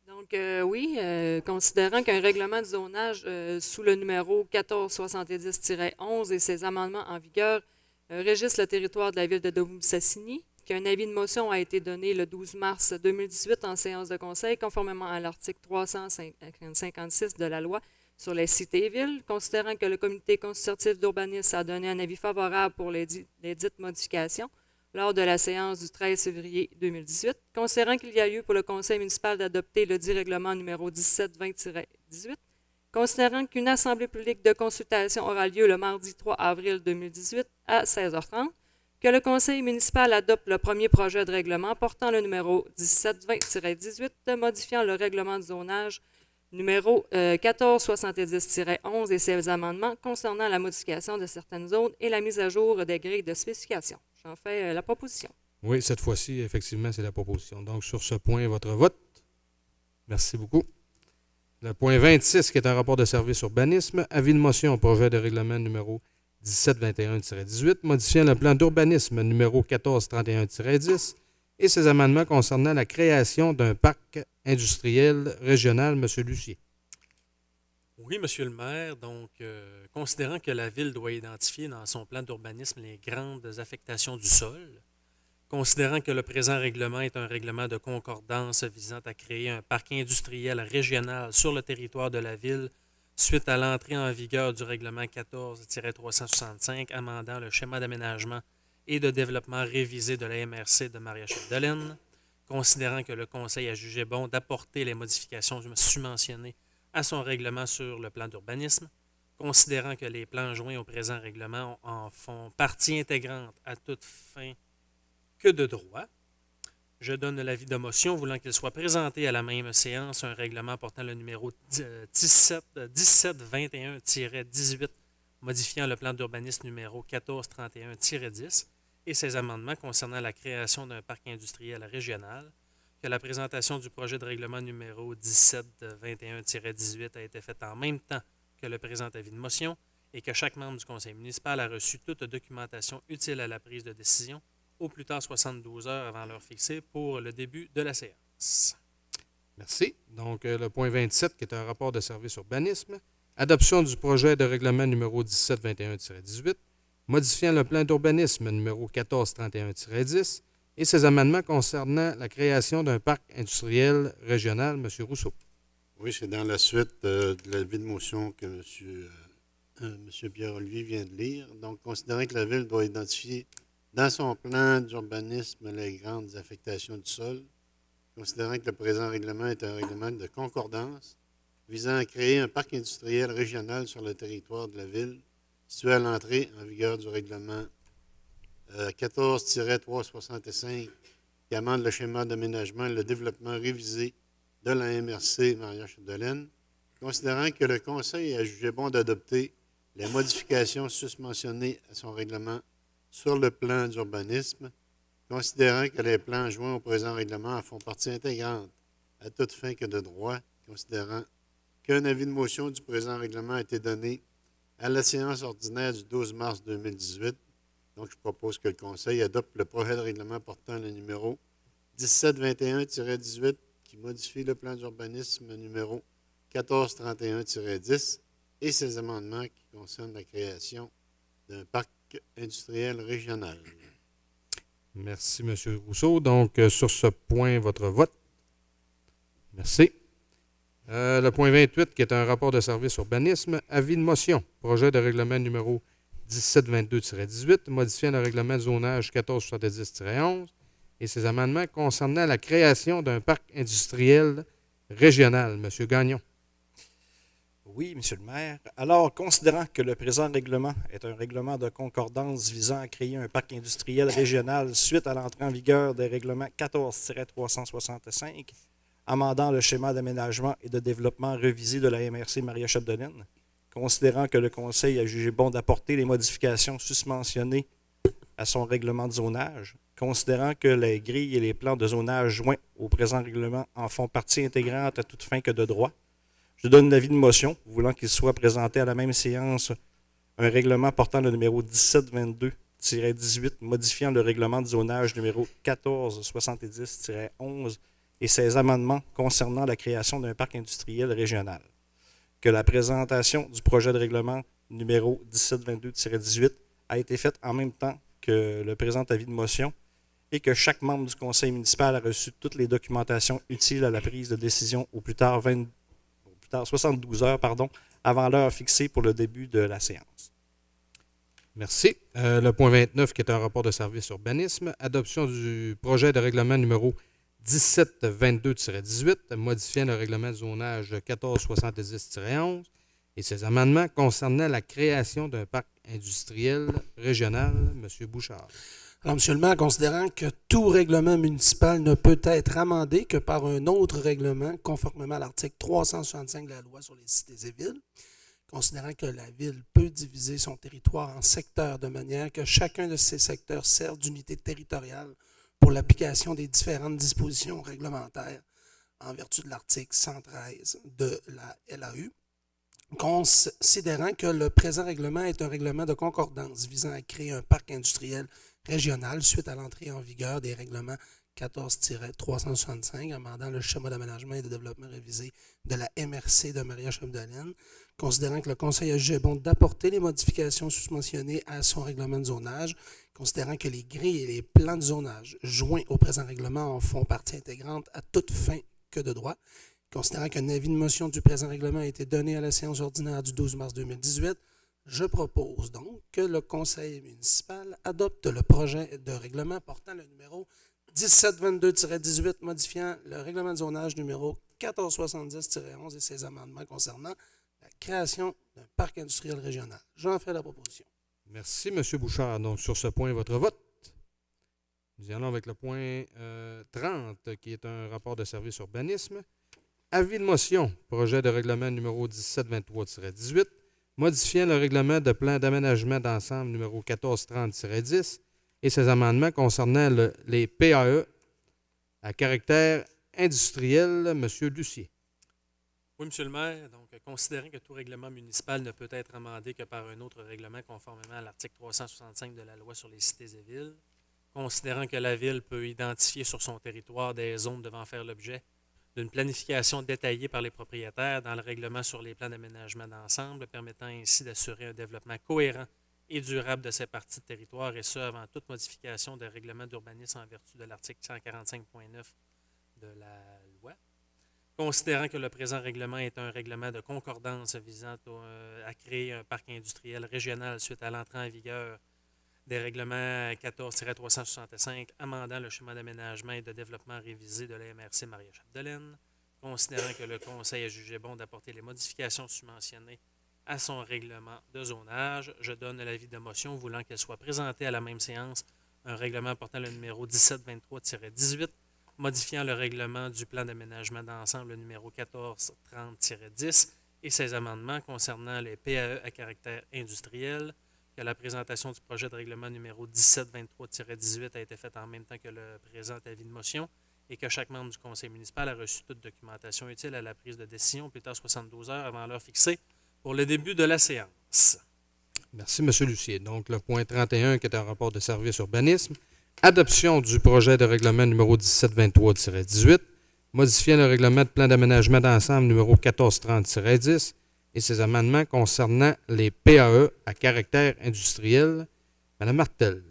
Donc, oui, considérant qu'un règlement de zonage sous le numéro 1470-11 et ses amendements en vigueur régissent le territoire de la ville de Dobou-Sassini, qu'un avis de motion a été donné le 12 mars 2018 en séance de conseil, conformément à l'article 356 de la loi sur les cités et villes, considérant que le comité consultatif d'urbanisme a donné un avis favorable pour les dites modifications lors de la séance du 13 février 2018, considérant qu'il y a lieu pour le conseil municipal d'adopter le dit règlement numéro 1720-18, considérant qu'une assemblée publique de consultation aura lieu le mardi 3 avril 2018 à 16h30, que le conseil municipal adopte le premier projet de règlement portant le numéro 1720-18, modifiant le règlement de zonage numéro 1470-11 et ses amendements concernant la modification de certaines zones et la mise à jour des grilles de spécification. J'en fais la proposition. Oui, cette fois-ci, effectivement, c'est la proposition. Donc, sur ce point, votre vote. Merci beaucoup. Le point 26, qui est un rapport de service urbanisme, avis de motion au projet de règlement numéro 1721-18, modifiant le plan d'urbanisme numéro 1431-10 et ses amendements concernant la création d'un parc industriel régional. M. Lucier. Oui, Monsieur le maire. Donc, considérant que la Ville doit identifier dans son plan d'urbanisme les grandes affectations du sol, considérant que le présent règlement est un règlement de concordance visant à créer un parc industriel régional sur le territoire de la Ville suite à l'entrée en vigueur du règlement 14-365 amendant le schéma d'aménagement et de développement révisé de la MRC de Maria-Chapdelaine, considérant que le Conseil a jugé bon d'apporter les modifications mentionnées à son règlement sur le plan d'urbanisme, considérant que les plans joints au présent règlement en font partie intégrante à toute fin que de droit. Je donne l'avis de motion voulant qu'il soit présenté à la même séance un règlement portant le numéro 1721-18, modifiant le plan d'urbanisme numéro 1431-10 et ses amendements concernant la création d'un parc industriel régional, que la présentation du projet de règlement numéro 1721-18 a été faite en même temps que le présent avis de motion et que chaque membre du conseil municipal a reçu toute documentation utile à la prise de décision au plus tard 72 heures avant l'heure fixée pour le début de la séance. Merci. Donc, le point 27, qui est un rapport de service urbanisme, adoption du projet de règlement numéro 1721-18, modifiant le plan d'urbanisme numéro 1431-10 et ses amendements concernant la création d'un parc industriel régional. M. Rousseau. Oui, c'est dans la suite de l'avis de motion que M. Pierre-Olivier vient de lire. Donc, considérant que la Ville doit identifier dans son plan d'urbanisme les grandes affectations du sol, considérant que le présent règlement est un règlement de concordance visant à créer un parc industriel régional sur le territoire de la Ville, situé à l'entrée en vigueur du règlement 14-365 qui amende le schéma d'aménagement et le développement révisé de la MRC Maria-Chapdelaine, considérant que le Conseil a jugé bon d'adopter les modifications susmentionnées à son règlement sur le plan d'urbanisme, considérant que les plans joints au présent règlement en font partie intégrante à toute fin que de droit, considérant qu'un avis de motion du présent règlement a été donné à la séance ordinaire du 12 mars 2018. Donc, je propose que le Conseil adopte le projet de règlement portant le numéro 1721-18 qui modifie le plan d'urbanisme numéro 1431-10 et ses amendements qui concernent la création d'un parc industriel régional. Merci, M. Rousseau. Donc, sur ce point, votre vote. Merci. Le point 28, qui est un rapport de service urbanisme, avis de motion, projet de règlement numéro 1722-18, modifiant le règlement de zonage 1470-11 et ses amendements concernant la création d'un parc industriel régional. M. Gagnon. Oui, Monsieur le maire. Alors, considérant que le présent règlement est un règlement de concordance visant à créer un parc industriel régional suite à l'entrée en vigueur des règlements 14-365, amendant le schéma d'aménagement et de développement révisé de la MRC Maria-Chapdelaine, considérant que le Conseil a jugé bon d'apporter les modifications susmentionnées à son règlement de zonage, considérant que les grilles et les plans de zonage joints au présent règlement en font partie intégrante à toute fin que de droit, je donne l'avis de motion, voulant qu'il soit présenté à la même séance un règlement portant le numéro 1722-18, modifiant le règlement de zonage numéro 1470-11 et ses amendements concernant la création d'un parc industriel régional. Que la présentation du projet de règlement numéro 1722-18 a été faite en même temps que le présent avis de motion et que chaque membre du conseil municipal a reçu toutes les documentations utiles à la prise de décision au plus tard 72 heures avant l'heure fixée pour le début de la séance. Merci. Le point 29, qui est un rapport de service urbanisme, adoption du projet de règlement numéro 1722-18, modifiant le règlement de zonage 1470-11 et ses amendements concernant la création d'un parc industriel régional. M. Bouchard. Alors, Monsieur le maire, considérant que tout règlement municipal ne peut être amendé que par un autre règlement, conformément à l'article 365 de la loi sur les cités et villes, considérant que la ville peut diviser son territoire en secteurs de manière que chacun de ces secteurs serve d'unité territoriale pour l'application des différentes dispositions réglementaires en vertu de l'article 113 de la LAU, considérant que le présent règlement est un règlement de concordance visant à créer un parc industriel régional suite à l'entrée en vigueur des règlements 14-365, amendant le schéma d'aménagement et de développement révisé de la MRC de Maria-Chapdelaine, considérant que le Conseil a jugé bon d'apporter les modifications susmentionnées à son règlement de zonage, considérant que les grilles et les plans de zonage joints au présent règlement en font partie intégrante à toute fin que de droit, considérant qu'un avis de motion du présent règlement a été donné à la séance ordinaire du 12 mars 2018, je propose donc que le Conseil municipal adopte le projet de règlement portant le numéro 1722-18, modifiant le règlement de zonage numéro 1470-11 et ses amendements concernant la création d'un parc industriel régional. J'en fais la proposition. Merci, M. Bouchard. Donc, sur ce point, votre vote. Nous y allons avec le point 30, qui est un rapport de service urbanisme. Avis de motion, projet de règlement numéro 1723-18, modifiant le règlement de plan d'aménagement d'ensemble numéro 1430-10 et ses amendements concernant les PAE à caractère industriel. M. Lucier. Oui, Monsieur le maire. Donc, considérant que tout règlement municipal ne peut être amendé que par un autre règlement conformément à l'article 365 de la loi sur les cités et villes, considérant que la ville peut identifier sur son territoire des zones devant faire l'objet d'une planification détaillée par les propriétaires dans le règlement sur les plans d'aménagement d'ensemble, permettant ainsi d'assurer un développement cohérent et durable de ces parties de territoire, et ce, avant toute modification des règlements d'urbanisme en vertu de l'article 145.9 de la loi. Considérant que le présent règlement est un règlement de concordance visant à créer un parc industriel régional suite à l'entrée en vigueur des règlements 14-365 amendant le schéma d'aménagement et de développement révisé de la MRC Maria-Chapdelaine, considérant que le Conseil a jugé bon d'apporter les modifications susmentionnées à son règlement de zonage, je donne l'avis de motion voulant qu'elle soit présentée à la même séance un règlement portant le numéro 1723-18, modifiant le règlement du plan d'aménagement d'ensemble numéro 1430-10 et ses amendements concernant les PAE à caractère industriel, que la présentation du projet de règlement numéro 1723-18 a été faite en même temps que le présent avis de motion et que chaque membre du conseil municipal a reçu toute documentation utile à la prise de décision plus tard 72 heures avant l'heure fixée pour le début de la séance. Merci, M. Lucier. Donc, le point 31, qui est un rapport de service urbanisme. Adoption du projet de règlement numéro 1723-18, modifiant le règlement de plan d'aménagement d'ensemble numéro 1430-10 et ses amendements concernant les PAE à caractère industriel. Mme Martel.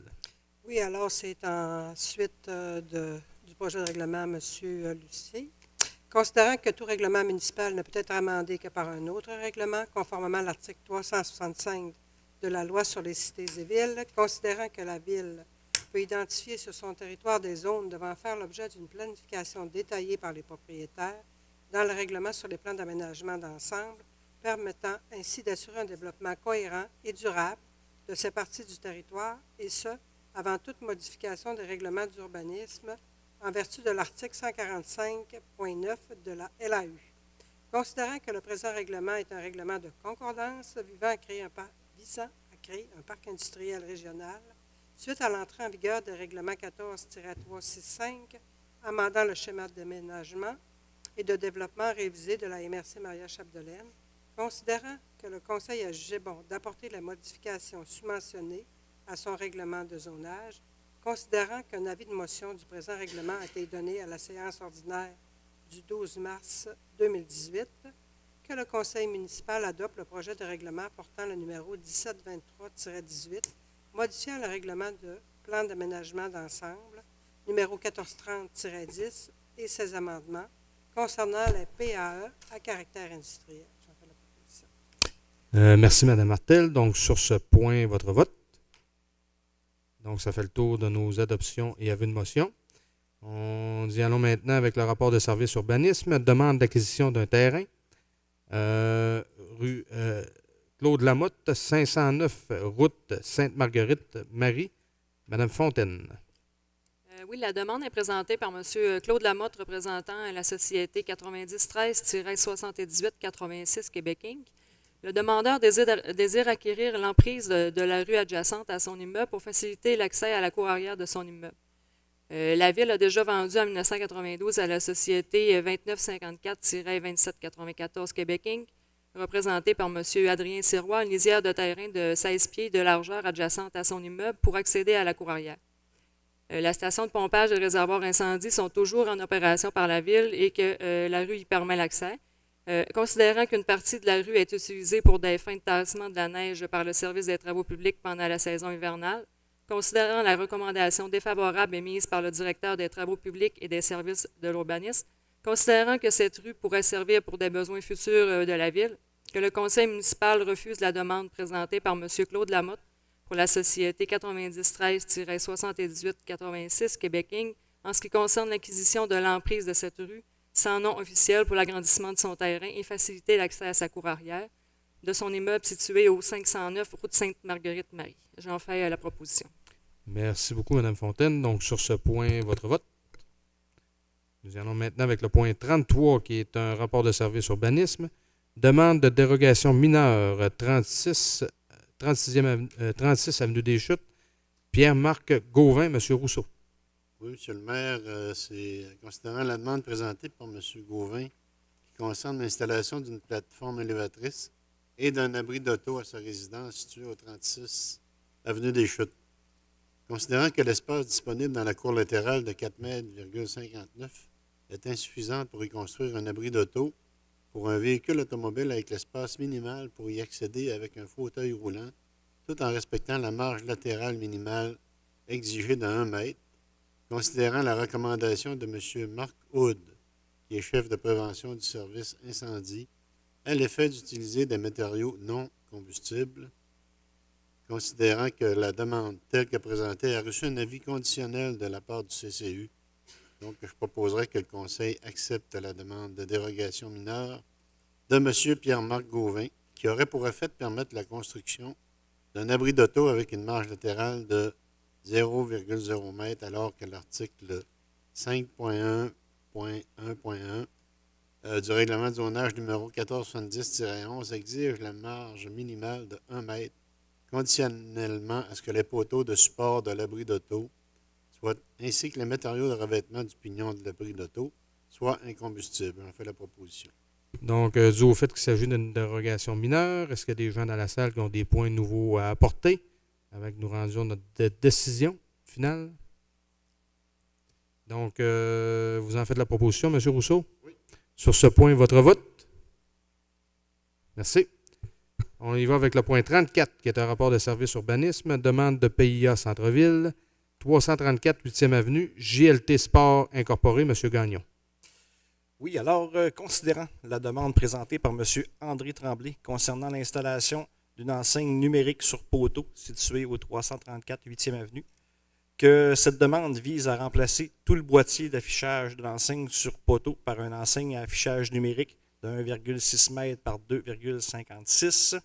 Oui, alors c'est en suite du projet de règlement, M. Lucier. Considérant que tout règlement municipal ne peut être amendé que par un autre règlement, conformément à l'article 365 de la loi sur les cités et villes, considérant que la ville peut identifier sur son territoire des zones devant faire l'objet d'une planification détaillée par les propriétaires dans le règlement sur les plans d'aménagement d'ensemble, permettant ainsi d'assurer un développement cohérent et durable de ces parties du territoire, et ce, avant toute modification des règlements d'urbanisme en vertu de l'article 145.9 de la LAU. Considérant que le présent règlement est un règlement de concordance visant à créer un parc industriel régional, suite à l'entrée en vigueur des règlements 14-365, amendant le schéma d'aménagement et de développement révisé de la MRC Maria-Chapdelaine, considérant que le Conseil a jugé bon d'apporter la modification sous-mentionnée à son règlement de zonage, considérant qu'un avis de motion du présent règlement a été donné à la séance ordinaire du 12 mars 2018, que le Conseil municipal adopte le projet de règlement portant le numéro 1723-18, modifiant le règlement de plan d'aménagement d'ensemble, numéro 1430-10 et ses amendements concernant les PAE à caractère industriel. J'en fais la proposition. Merci, Mme Martel. Donc, sur ce point, votre vote. Donc, ça fait le tour de nos adoptions et avis de motion. On y allons maintenant avec le rapport de service urbanisme. Demande d'acquisition d'un terrain. Rue Claude Lamotte, 509, route Sainte-Marguerite-Marie. Madame Fontaine. Oui, la demande est présentée par M. Claude Lamotte, représentant la société 9013-7886 Québec Inc. Le demandeur désire acquérir l'emprise de la rue adjacente à son immeuble pour faciliter l'accès à la cour arrière de son immeuble. La Ville a déjà vendu en 1992 à la société 2954-2794 Québec Inc., représentée par M. Adrien Sirois, une lisière de terrain de 16 pieds de largeur adjacente à son immeuble pour accéder à la cour arrière. La station de pompage et le réservoir incendie sont toujours en opération par la Ville et que la rue y permet l'accès. Considérant qu'une partie de la rue est utilisée pour des fins de tassement de la neige par le service des travaux publics pendant la saison hivernale, considérant la recommandation défavorable émise par le directeur des travaux publics et des services de l'urbanisme, considérant que cette rue pourrait servir pour des besoins futurs de la Ville, que le conseil municipal refuse la demande présentée par M. Claude Lamotte pour la société 9013-7886 Québec Inc. en ce qui concerne l'acquisition de l'emprise de cette rue sans nom officiel pour l'agrandissement de son terrain et faciliter l'accès à sa cour arrière de son immeuble situé au 509 route Sainte-Marguerite-Marie. J'en fais la proposition. Merci beaucoup, Mme Fontaine. Donc, sur ce point, votre vote. Nous allons maintenant avec le point 33, qui est un rapport de service urbanisme. Demande de dérogation mineure 36 avenue des Chutes. Pierre-Marc Gauvin, M. Rousseau. Oui, M. le maire, c'est considérant la demande présentée par M. Gauvin qui concerne l'installation d'une plateforme élévatrice et d'un abri d'auto à sa résidence située au 36 avenue des Chutes. Considérant que l'espace disponible dans la cour latérale de 4,59 m est insuffisant pour y construire un abri d'auto pour un véhicule automobile avec l'espace minimal pour y accéder avec un fauteuil roulant, tout en respectant la marge latérale minimale exigée de 1 mètre, considérant la recommandation de M. Marc Hood, qui est chef de prévention du service incendie, à l'effet d'utiliser des matériaux non combustibles, considérant que la demande telle que présentée a reçu un avis conditionnel de la part du CCU. Donc, je proposerais que le Conseil accepte la demande de dérogation mineure de M. Pierre-Marc Gauvin, qui aurait pour effet de permettre la construction d'un abri d'auto avec une marge latérale de 0,0 m, alors que l'article 5.1.1.1 du règlement de zonage numéro 1470-11 exige la marge minimale de 1 m, conditionnellement à ce que les poteaux de support de l'abri d'auto ainsi que les matériaux de revêtement du pignon de l'abri d'auto soient incombustibles. On fait la proposition. Donc, dû au fait qu'il s'agit d'une dérogation mineure, est-ce qu'il y a des gens dans la salle qui ont des points nouveaux à apporter avec nous rendions notre décision finale? Donc, vous en faites la proposition, M. Rousseau? Oui. Sur ce point, votre vote? Merci. On y va avec le point 34, qui est un rapport de service urbanisme, demande de PIA Centre-Ville, 334 8e Avenue, JLT Sport Incorporé, M. Gagnon. Oui, alors, considérant la demande présentée par M. André Tremblay concernant l'installation d'une enseigne numérique sur poteau située au 334 8e Avenue, que cette demande vise à remplacer tout le boîtier d'affichage de l'enseigne sur poteau par une enseigne à affichage numérique de 1,6 m par 2,56.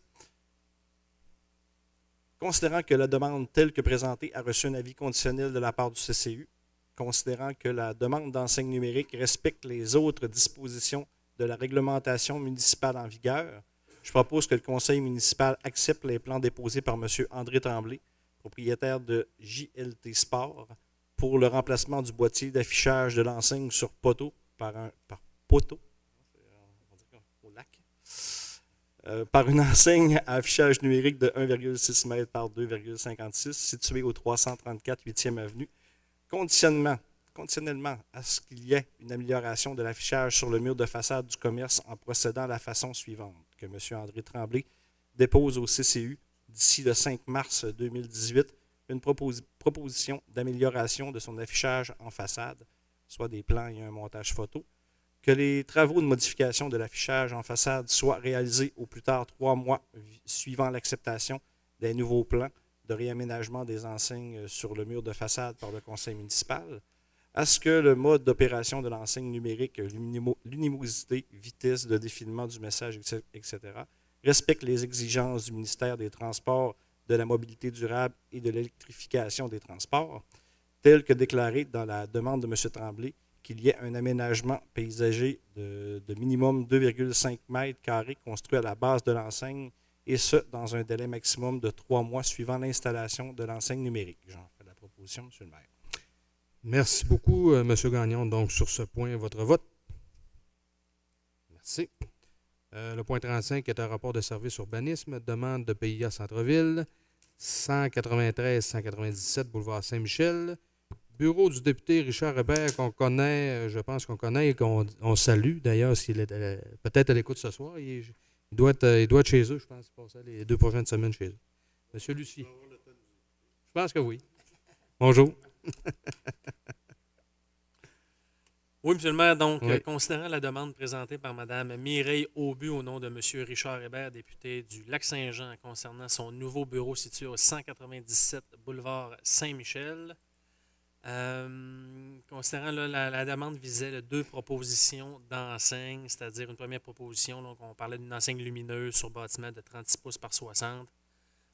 Considérant que la demande telle que présentée a reçu un avis conditionnel de la part du CCU, considérant que la demande d'enseigne numérique respecte les autres dispositions de la réglementation municipale en vigueur, je propose que le conseil municipal accepte les plans déposés par M. André Tremblay, propriétaire de JLT Sport, pour le remplacement du boîtier d'affichage de l'enseigne sur poteau par poteau, on va dire au lac, par une enseigne à affichage numérique de 1,6 m par 2,56 située au 334 8e avenue, conditionnellement à ce qu'il y ait une amélioration de l'affichage sur le mur de façade du commerce en procédant de la façon suivante, que M. André Tremblay dépose au CCU d'ici le 5 mars 2018 une proposition d'amélioration de son affichage en façade, soit des plans et un montage photo, que les travaux de modification de l'affichage en façade soient réalisés au plus tard 3 mois suivant l'acceptation des nouveaux plans de réaménagement des enseignes sur le mur de façade par le conseil municipal, à ce que le mode d'opération de l'enseigne numérique, luminosité, vitesse de défilement du message, etc., respecte les exigences du ministère des Transports, de la mobilité durable et de l'électrification des transports, tel que déclaré dans la demande de M. Tremblay, qu'il y ait un aménagement paysager de minimum 2,5 m² construit à la base de l'enseigne, et ce, dans un délai maximum de 3 mois suivant l'installation de l'enseigne numérique. J'en fais la proposition, M. le maire. Merci beaucoup, M. Gagnon. Donc, sur ce point, votre vote. Merci. Le point 35 est un rapport de service urbanisme, demande de PIA Centre-Ville, 193-197 boulevard Saint-Michel. Bureau du député Richard Hébert, qu'on connaît, je pense qu'on connaît et qu'on salue. D'ailleurs, s'il est peut-être à l'écoute ce soir, il doit être chez eux, je pense, il passe les 2 prochaines semaines chez eux. Monsieur Lucie. Je pense que oui. Bonjour. Oui, M. le maire. Donc, Oui. considérant la demande présentée par Mme Mireille Aubu au nom de M. Richard Hébert, député du Lac-Saint-Jean, concernant son nouveau bureau situé au 197 boulevard Saint-Michel, considérant là, la demande visait 2 propositions d'enseigne, c'est-à-dire une première proposition, donc on parlait d'une enseigne lumineuse sur bâtiment de 36 pouces par 60,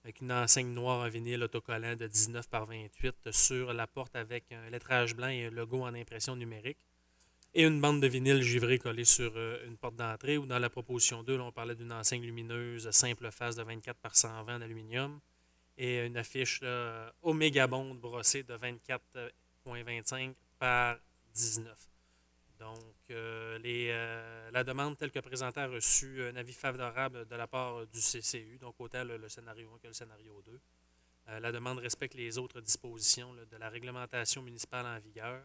avec une enseigne noire en vinyle autocollant de 19 par 28 sur la porte avec un lettrage blanc et un logo en impression numérique, et une bande de vinyle givrée collée sur une porte d'entrée, ou dans la proposition 2, là, on parlait d'une enseigne lumineuse simple face de 24 par 120 en aluminium, et une affiche Omega Bond brossée de 24,25 par 19. Donc, la demande telle que présentée a reçu un avis favorable de la part du CCU, donc autant le scénario 1 que le scénario 2. La demande respecte les autres dispositions de la réglementation municipale en vigueur.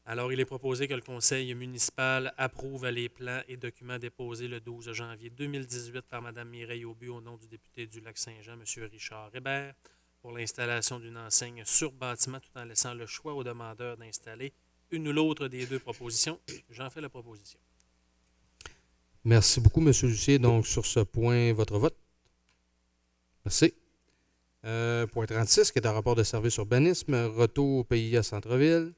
Alors, il est proposé que le conseil municipal approuve les plans et documents déposés le 12 janvier 2018 par Mme Mireille Aubu au nom du député du Lac-Saint-Jean, M. Richard Hébert, pour l'installation d'une enseigne sur bâtiment, tout en laissant le choix aux demandeurs d'installer une ou l'autre des 2 propositions. J'en fais la proposition. Merci beaucoup, M. Lucier. Donc, sur ce point, votre vote. Merci. Point 36, qui est un rapport de service urbanisme, retour au PIA Centre-Ville,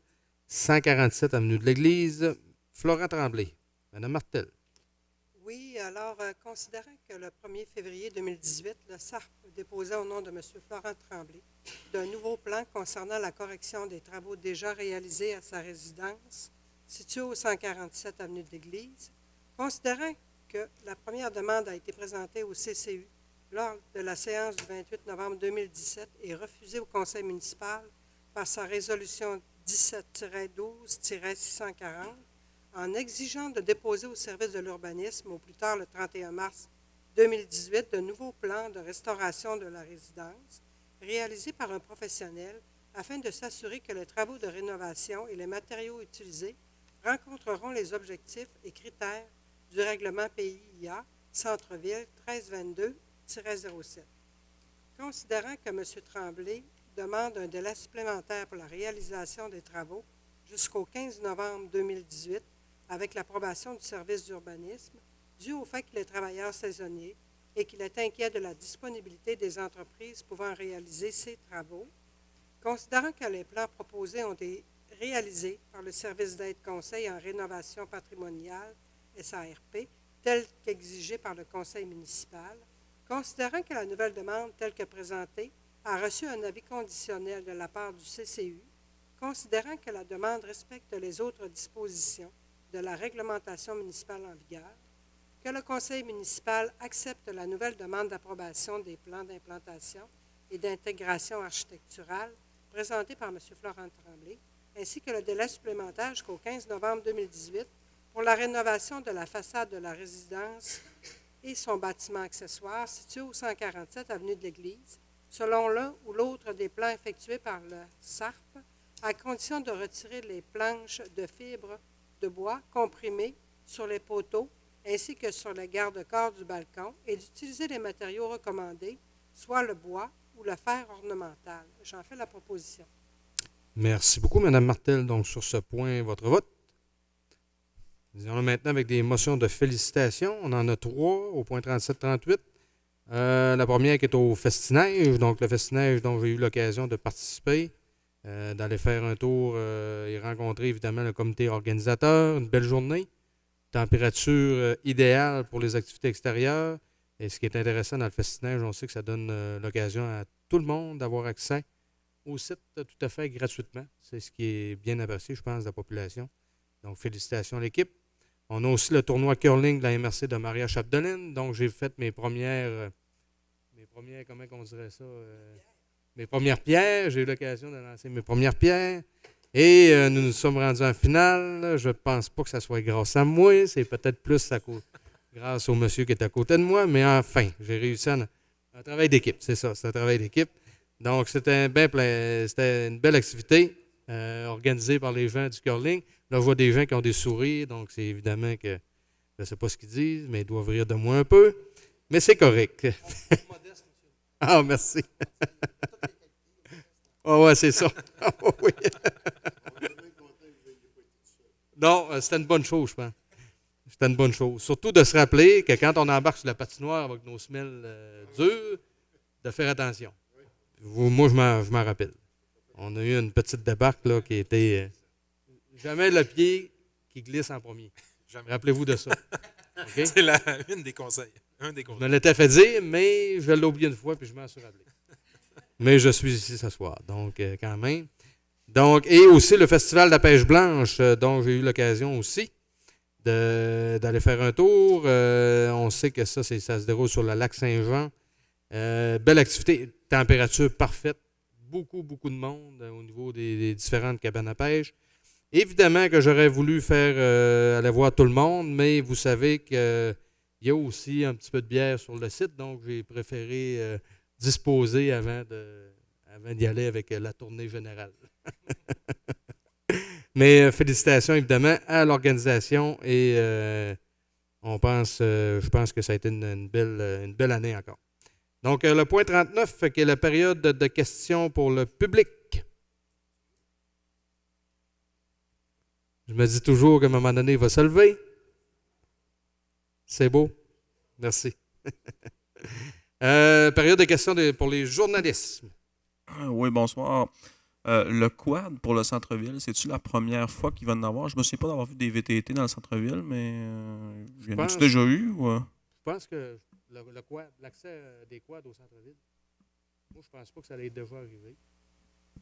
147 avenue de l'Église, Florent Tremblay. Mme Martel. Oui, alors, considérant que le 1er février 2018, le SARP déposait au nom de M. Florent Tremblay d'un nouveau plan concernant la correction des travaux déjà réalisés à sa résidence, située au 147 avenue de l'Église, considérant que la première demande a été présentée au CCU lors de la séance du 28 novembre 2017 et refusée au conseil municipal par sa résolution 17-12-640, en exigeant de déposer au service de l'urbanisme au plus tard le 31 mars 2018 de nouveaux plans de restauration de la résidence réalisés par un professionnel afin de s'assurer que les travaux de rénovation et les matériaux utilisés rencontreront les objectifs et critères du règlement PIA Centre-Ville 1322-07. Considérant que M. Tremblay demande un délai supplémentaire pour la réalisation des travaux jusqu'au 15 novembre 2018 avec l'approbation du service d'urbanisme, dû au fait qu'il est travailleur saisonnier et qu'il est inquiet de la disponibilité des entreprises pouvant réaliser ces travaux, considérant que les plans proposés ont été réalisés par le service d'aide conseil en rénovation patrimoniale, SARP, tel qu'exigé par le conseil municipal, considérant que la nouvelle demande telle que présentée a reçu un avis conditionnel de la part du CCU, considérant que la demande respecte les autres dispositions de la réglementation municipale en vigueur, que le conseil municipal accepte la nouvelle demande d'approbation des plans d'implantation et d'intégration architecturale présentée par M. Florent Tremblay, ainsi que le délai supplémentaire jusqu'au 15 novembre 2018 pour la rénovation de la façade de la résidence et son bâtiment accessoire situé au 147 avenue de l'Église, selon l'un ou l'autre des plans effectués par le SARP, à condition de retirer les planches de fibres de bois comprimées sur les poteaux ainsi que sur les garde-corps du balcon et d'utiliser les matériaux recommandés, soit le bois ou le fer ornemental. J'en fais la proposition. Merci beaucoup, Mme Martel. Donc, sur ce point, votre vote. Nous allons maintenant avec des motions de félicitations. On en a 3 au point 37-38. La première qui est au festinage. Donc, le festinage dont j'ai eu l'occasion de participer, d'aller faire un tour et rencontrer évidemment le comité organisateur. Une belle journée. Température idéale pour les activités extérieures. Et ce qui est intéressant dans le festinage, on sait que ça donne l'occasion à tout le monde d'avoir accès au site tout à fait gratuitement. C'est ce qui est bien apprécié, je pense, de la population. Donc, félicitations à l'équipe. On a aussi le tournoi curling de la MRC de Maria Chapdelaine. Donc, j'ai fait mes premières, comment on dirait ça? Mes premières pierres. J'ai eu l'occasion de lancer mes premières pierres. Et nous nous sommes rendus en finale. Je ne pense pas que ça soit grâce à moi. C'est peut-être plus grâce au monsieur qui est à côté de moi. Mais enfin, j'ai réussi un travail d'équipe. C'est ça, c'est un travail d'équipe. Donc, c'était une belle activité organisée par les gens du curling. Là, je vois des gens qui ont des sourires. Donc, c'est évidemment que je ne sais pas ce qu'ils disent, mais ils doivent rire de moi un peu. Mais c'est correct. Ah, merci. Ah ouais, c'est ça. Oui. Non, c'était une bonne chose, je pense. C'était une bonne chose. Surtout de se rappeler que quand on embarque sur la patinoire avec nos semelles dures, de faire attention. Moi, je m'en rappelle. On a eu une petite débarque là, qui était jamais le pied qui glisse en premier. Rappelez-vous de ça. Okay? C'est une des conseils. Un des Je conseils. me l'étais fait dire, mais je l'ai oublié une fois puis je m'en suis rappelé. Mais je suis ici ce soir, donc quand même. Donc, et aussi le Festival de la pêche blanche, dont j'ai eu l'occasion aussi d'aller faire un tour. On sait que ça se déroule sur le lac Saint-Jean. Belle activité, température parfaite, beaucoup de monde au niveau des différentes cabanes à pêche. Évidemment que j'aurais voulu aller voir tout le monde, mais vous savez qu'il y a aussi un petit peu de bière sur le site, donc j'ai préféré disposer avant d'y aller avec la tournée générale. Mais félicitations évidemment à l'organisation et je pense que ça a été une belle année encore. Donc, le point 39, qui est la période de questions pour le public. Je me dis toujours qu'à un moment donné, il va se lever. C'est beau. Merci. Période de questions pour les journalistes. Oui, bonsoir. Le quad pour le centre-ville, c'est-tu la première fois qu'il va en avoir? Je ne me souviens pas d'avoir vu des VTT dans le centre-ville, mais il y en a-tu déjà eu? Ou... Je pense que le quad, l'accès des quads au centre-ville, moi, je pense pas que ça allait déjà arriver.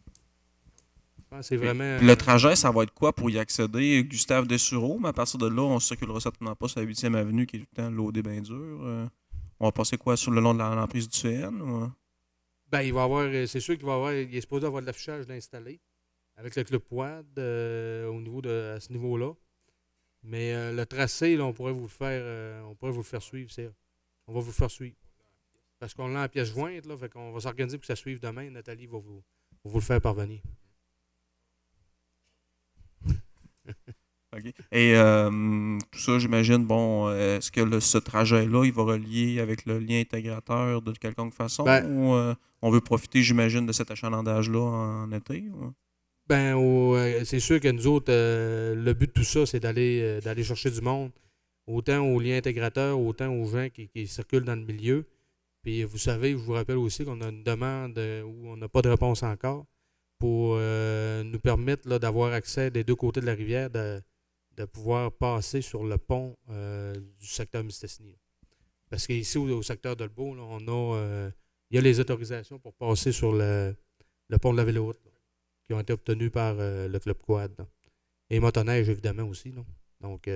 Je pense que c'est vraiment... Le trajet, ça va être quoi pour y accéder? Gustave Dessureau, mais à partir de là, on ne circulera certainement pas sur la 8e avenue qui est tout le temps loadée bien dur. On va passer quoi, sur le long de l'emprise du CN? Ou... Ben, il va avoir, c'est sûr il est supposé avoir de l'affichage d'installer avec le club quad à ce niveau-là. Mais le tracé, là, on pourrait vous le faire suivre, c'est. On va vous le faire suivre. Parce qu'on l'a en pièce jointe, là, fait qu'on va s'organiser pour que ça suive demain. Nathalie va vous le faire parvenir. OK. Et tout ça, j'imagine, est-ce que ce trajet-là, il va relier avec le lien intégrateur de quelconque façon? Ou on veut profiter, j'imagine, de cet achalandage-là en été? Ou? C'est sûr que nous autres, le but de tout ça, c'est d'aller chercher du monde, autant aux liens intégrateurs, autant aux gens qui circulent dans le milieu. Puis vous savez, je vous rappelle aussi qu'on a une demande où on n'a pas de réponse encore pour nous permettre là, d'avoir accès des deux côtés de la rivière, de de pouvoir passer sur le pont du secteur Mistassini. Parce qu'ici, au secteur de Lebeau, là, il y a les autorisations pour passer sur le pont de la Véloroute, là, qui ont été obtenues par le Club Quad. Là. Et motoneige, évidemment, aussi. Là. Donc,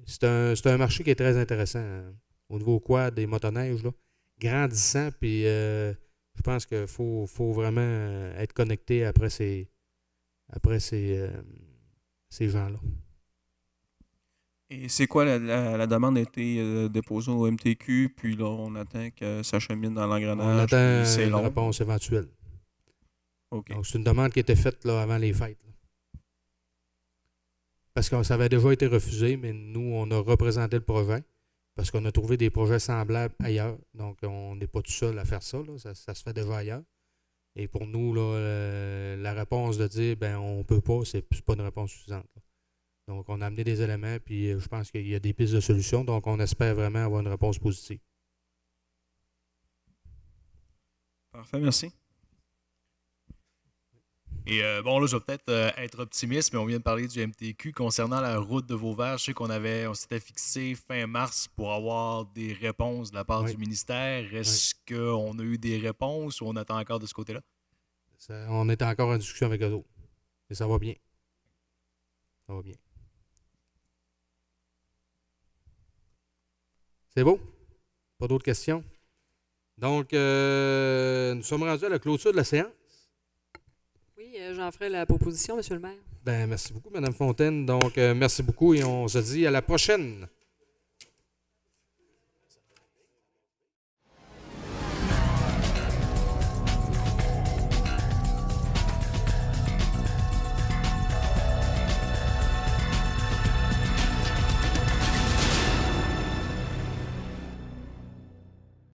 c'est un marché qui est très intéressant au niveau quad et motoneige, là, grandissant. Puis, je pense qu'il faut vraiment être connecté après ces gens-là. Et c'est quoi la demande a été déposée au MTQ, puis là, on attend que ça chemine dans On l'engrenage. attend puis c'est une long. réponse éventuelle. OK. Donc, c'est une demande qui était faite là, avant les fêtes. Là. Parce que ça avait déjà été refusé, mais nous, on a représenté le projet parce qu'on a trouvé des projets semblables ailleurs. Donc, on n'est pas tout seul à faire ça. Là. Ça se fait déjà ailleurs. Et pour nous, là, la réponse de dire on ne peut pas, c'est pas une réponse suffisante. Là. Donc, on a amené des éléments, puis je pense qu'il y a des pistes de solutions. Donc, on espère vraiment avoir une réponse positive. Parfait, merci. Et bon, là, je vais peut-être être optimiste, mais on vient de parler du MTQ. Concernant la route de Vauvert, je sais on s'était fixé fin mars pour avoir des réponses de la part du ministère. Est-ce qu'on a eu des réponses ou on attend encore de ce côté-là? On est encore en discussion avec eux autres. Et ça va bien. Ça va bien. C'est beau? Pas d'autres questions? Donc, nous sommes rendus à la clôture de la séance. Oui, j'en ferai la proposition, M. le maire. Merci beaucoup, Mme Fontaine. Donc, merci beaucoup et on se dit à la prochaine.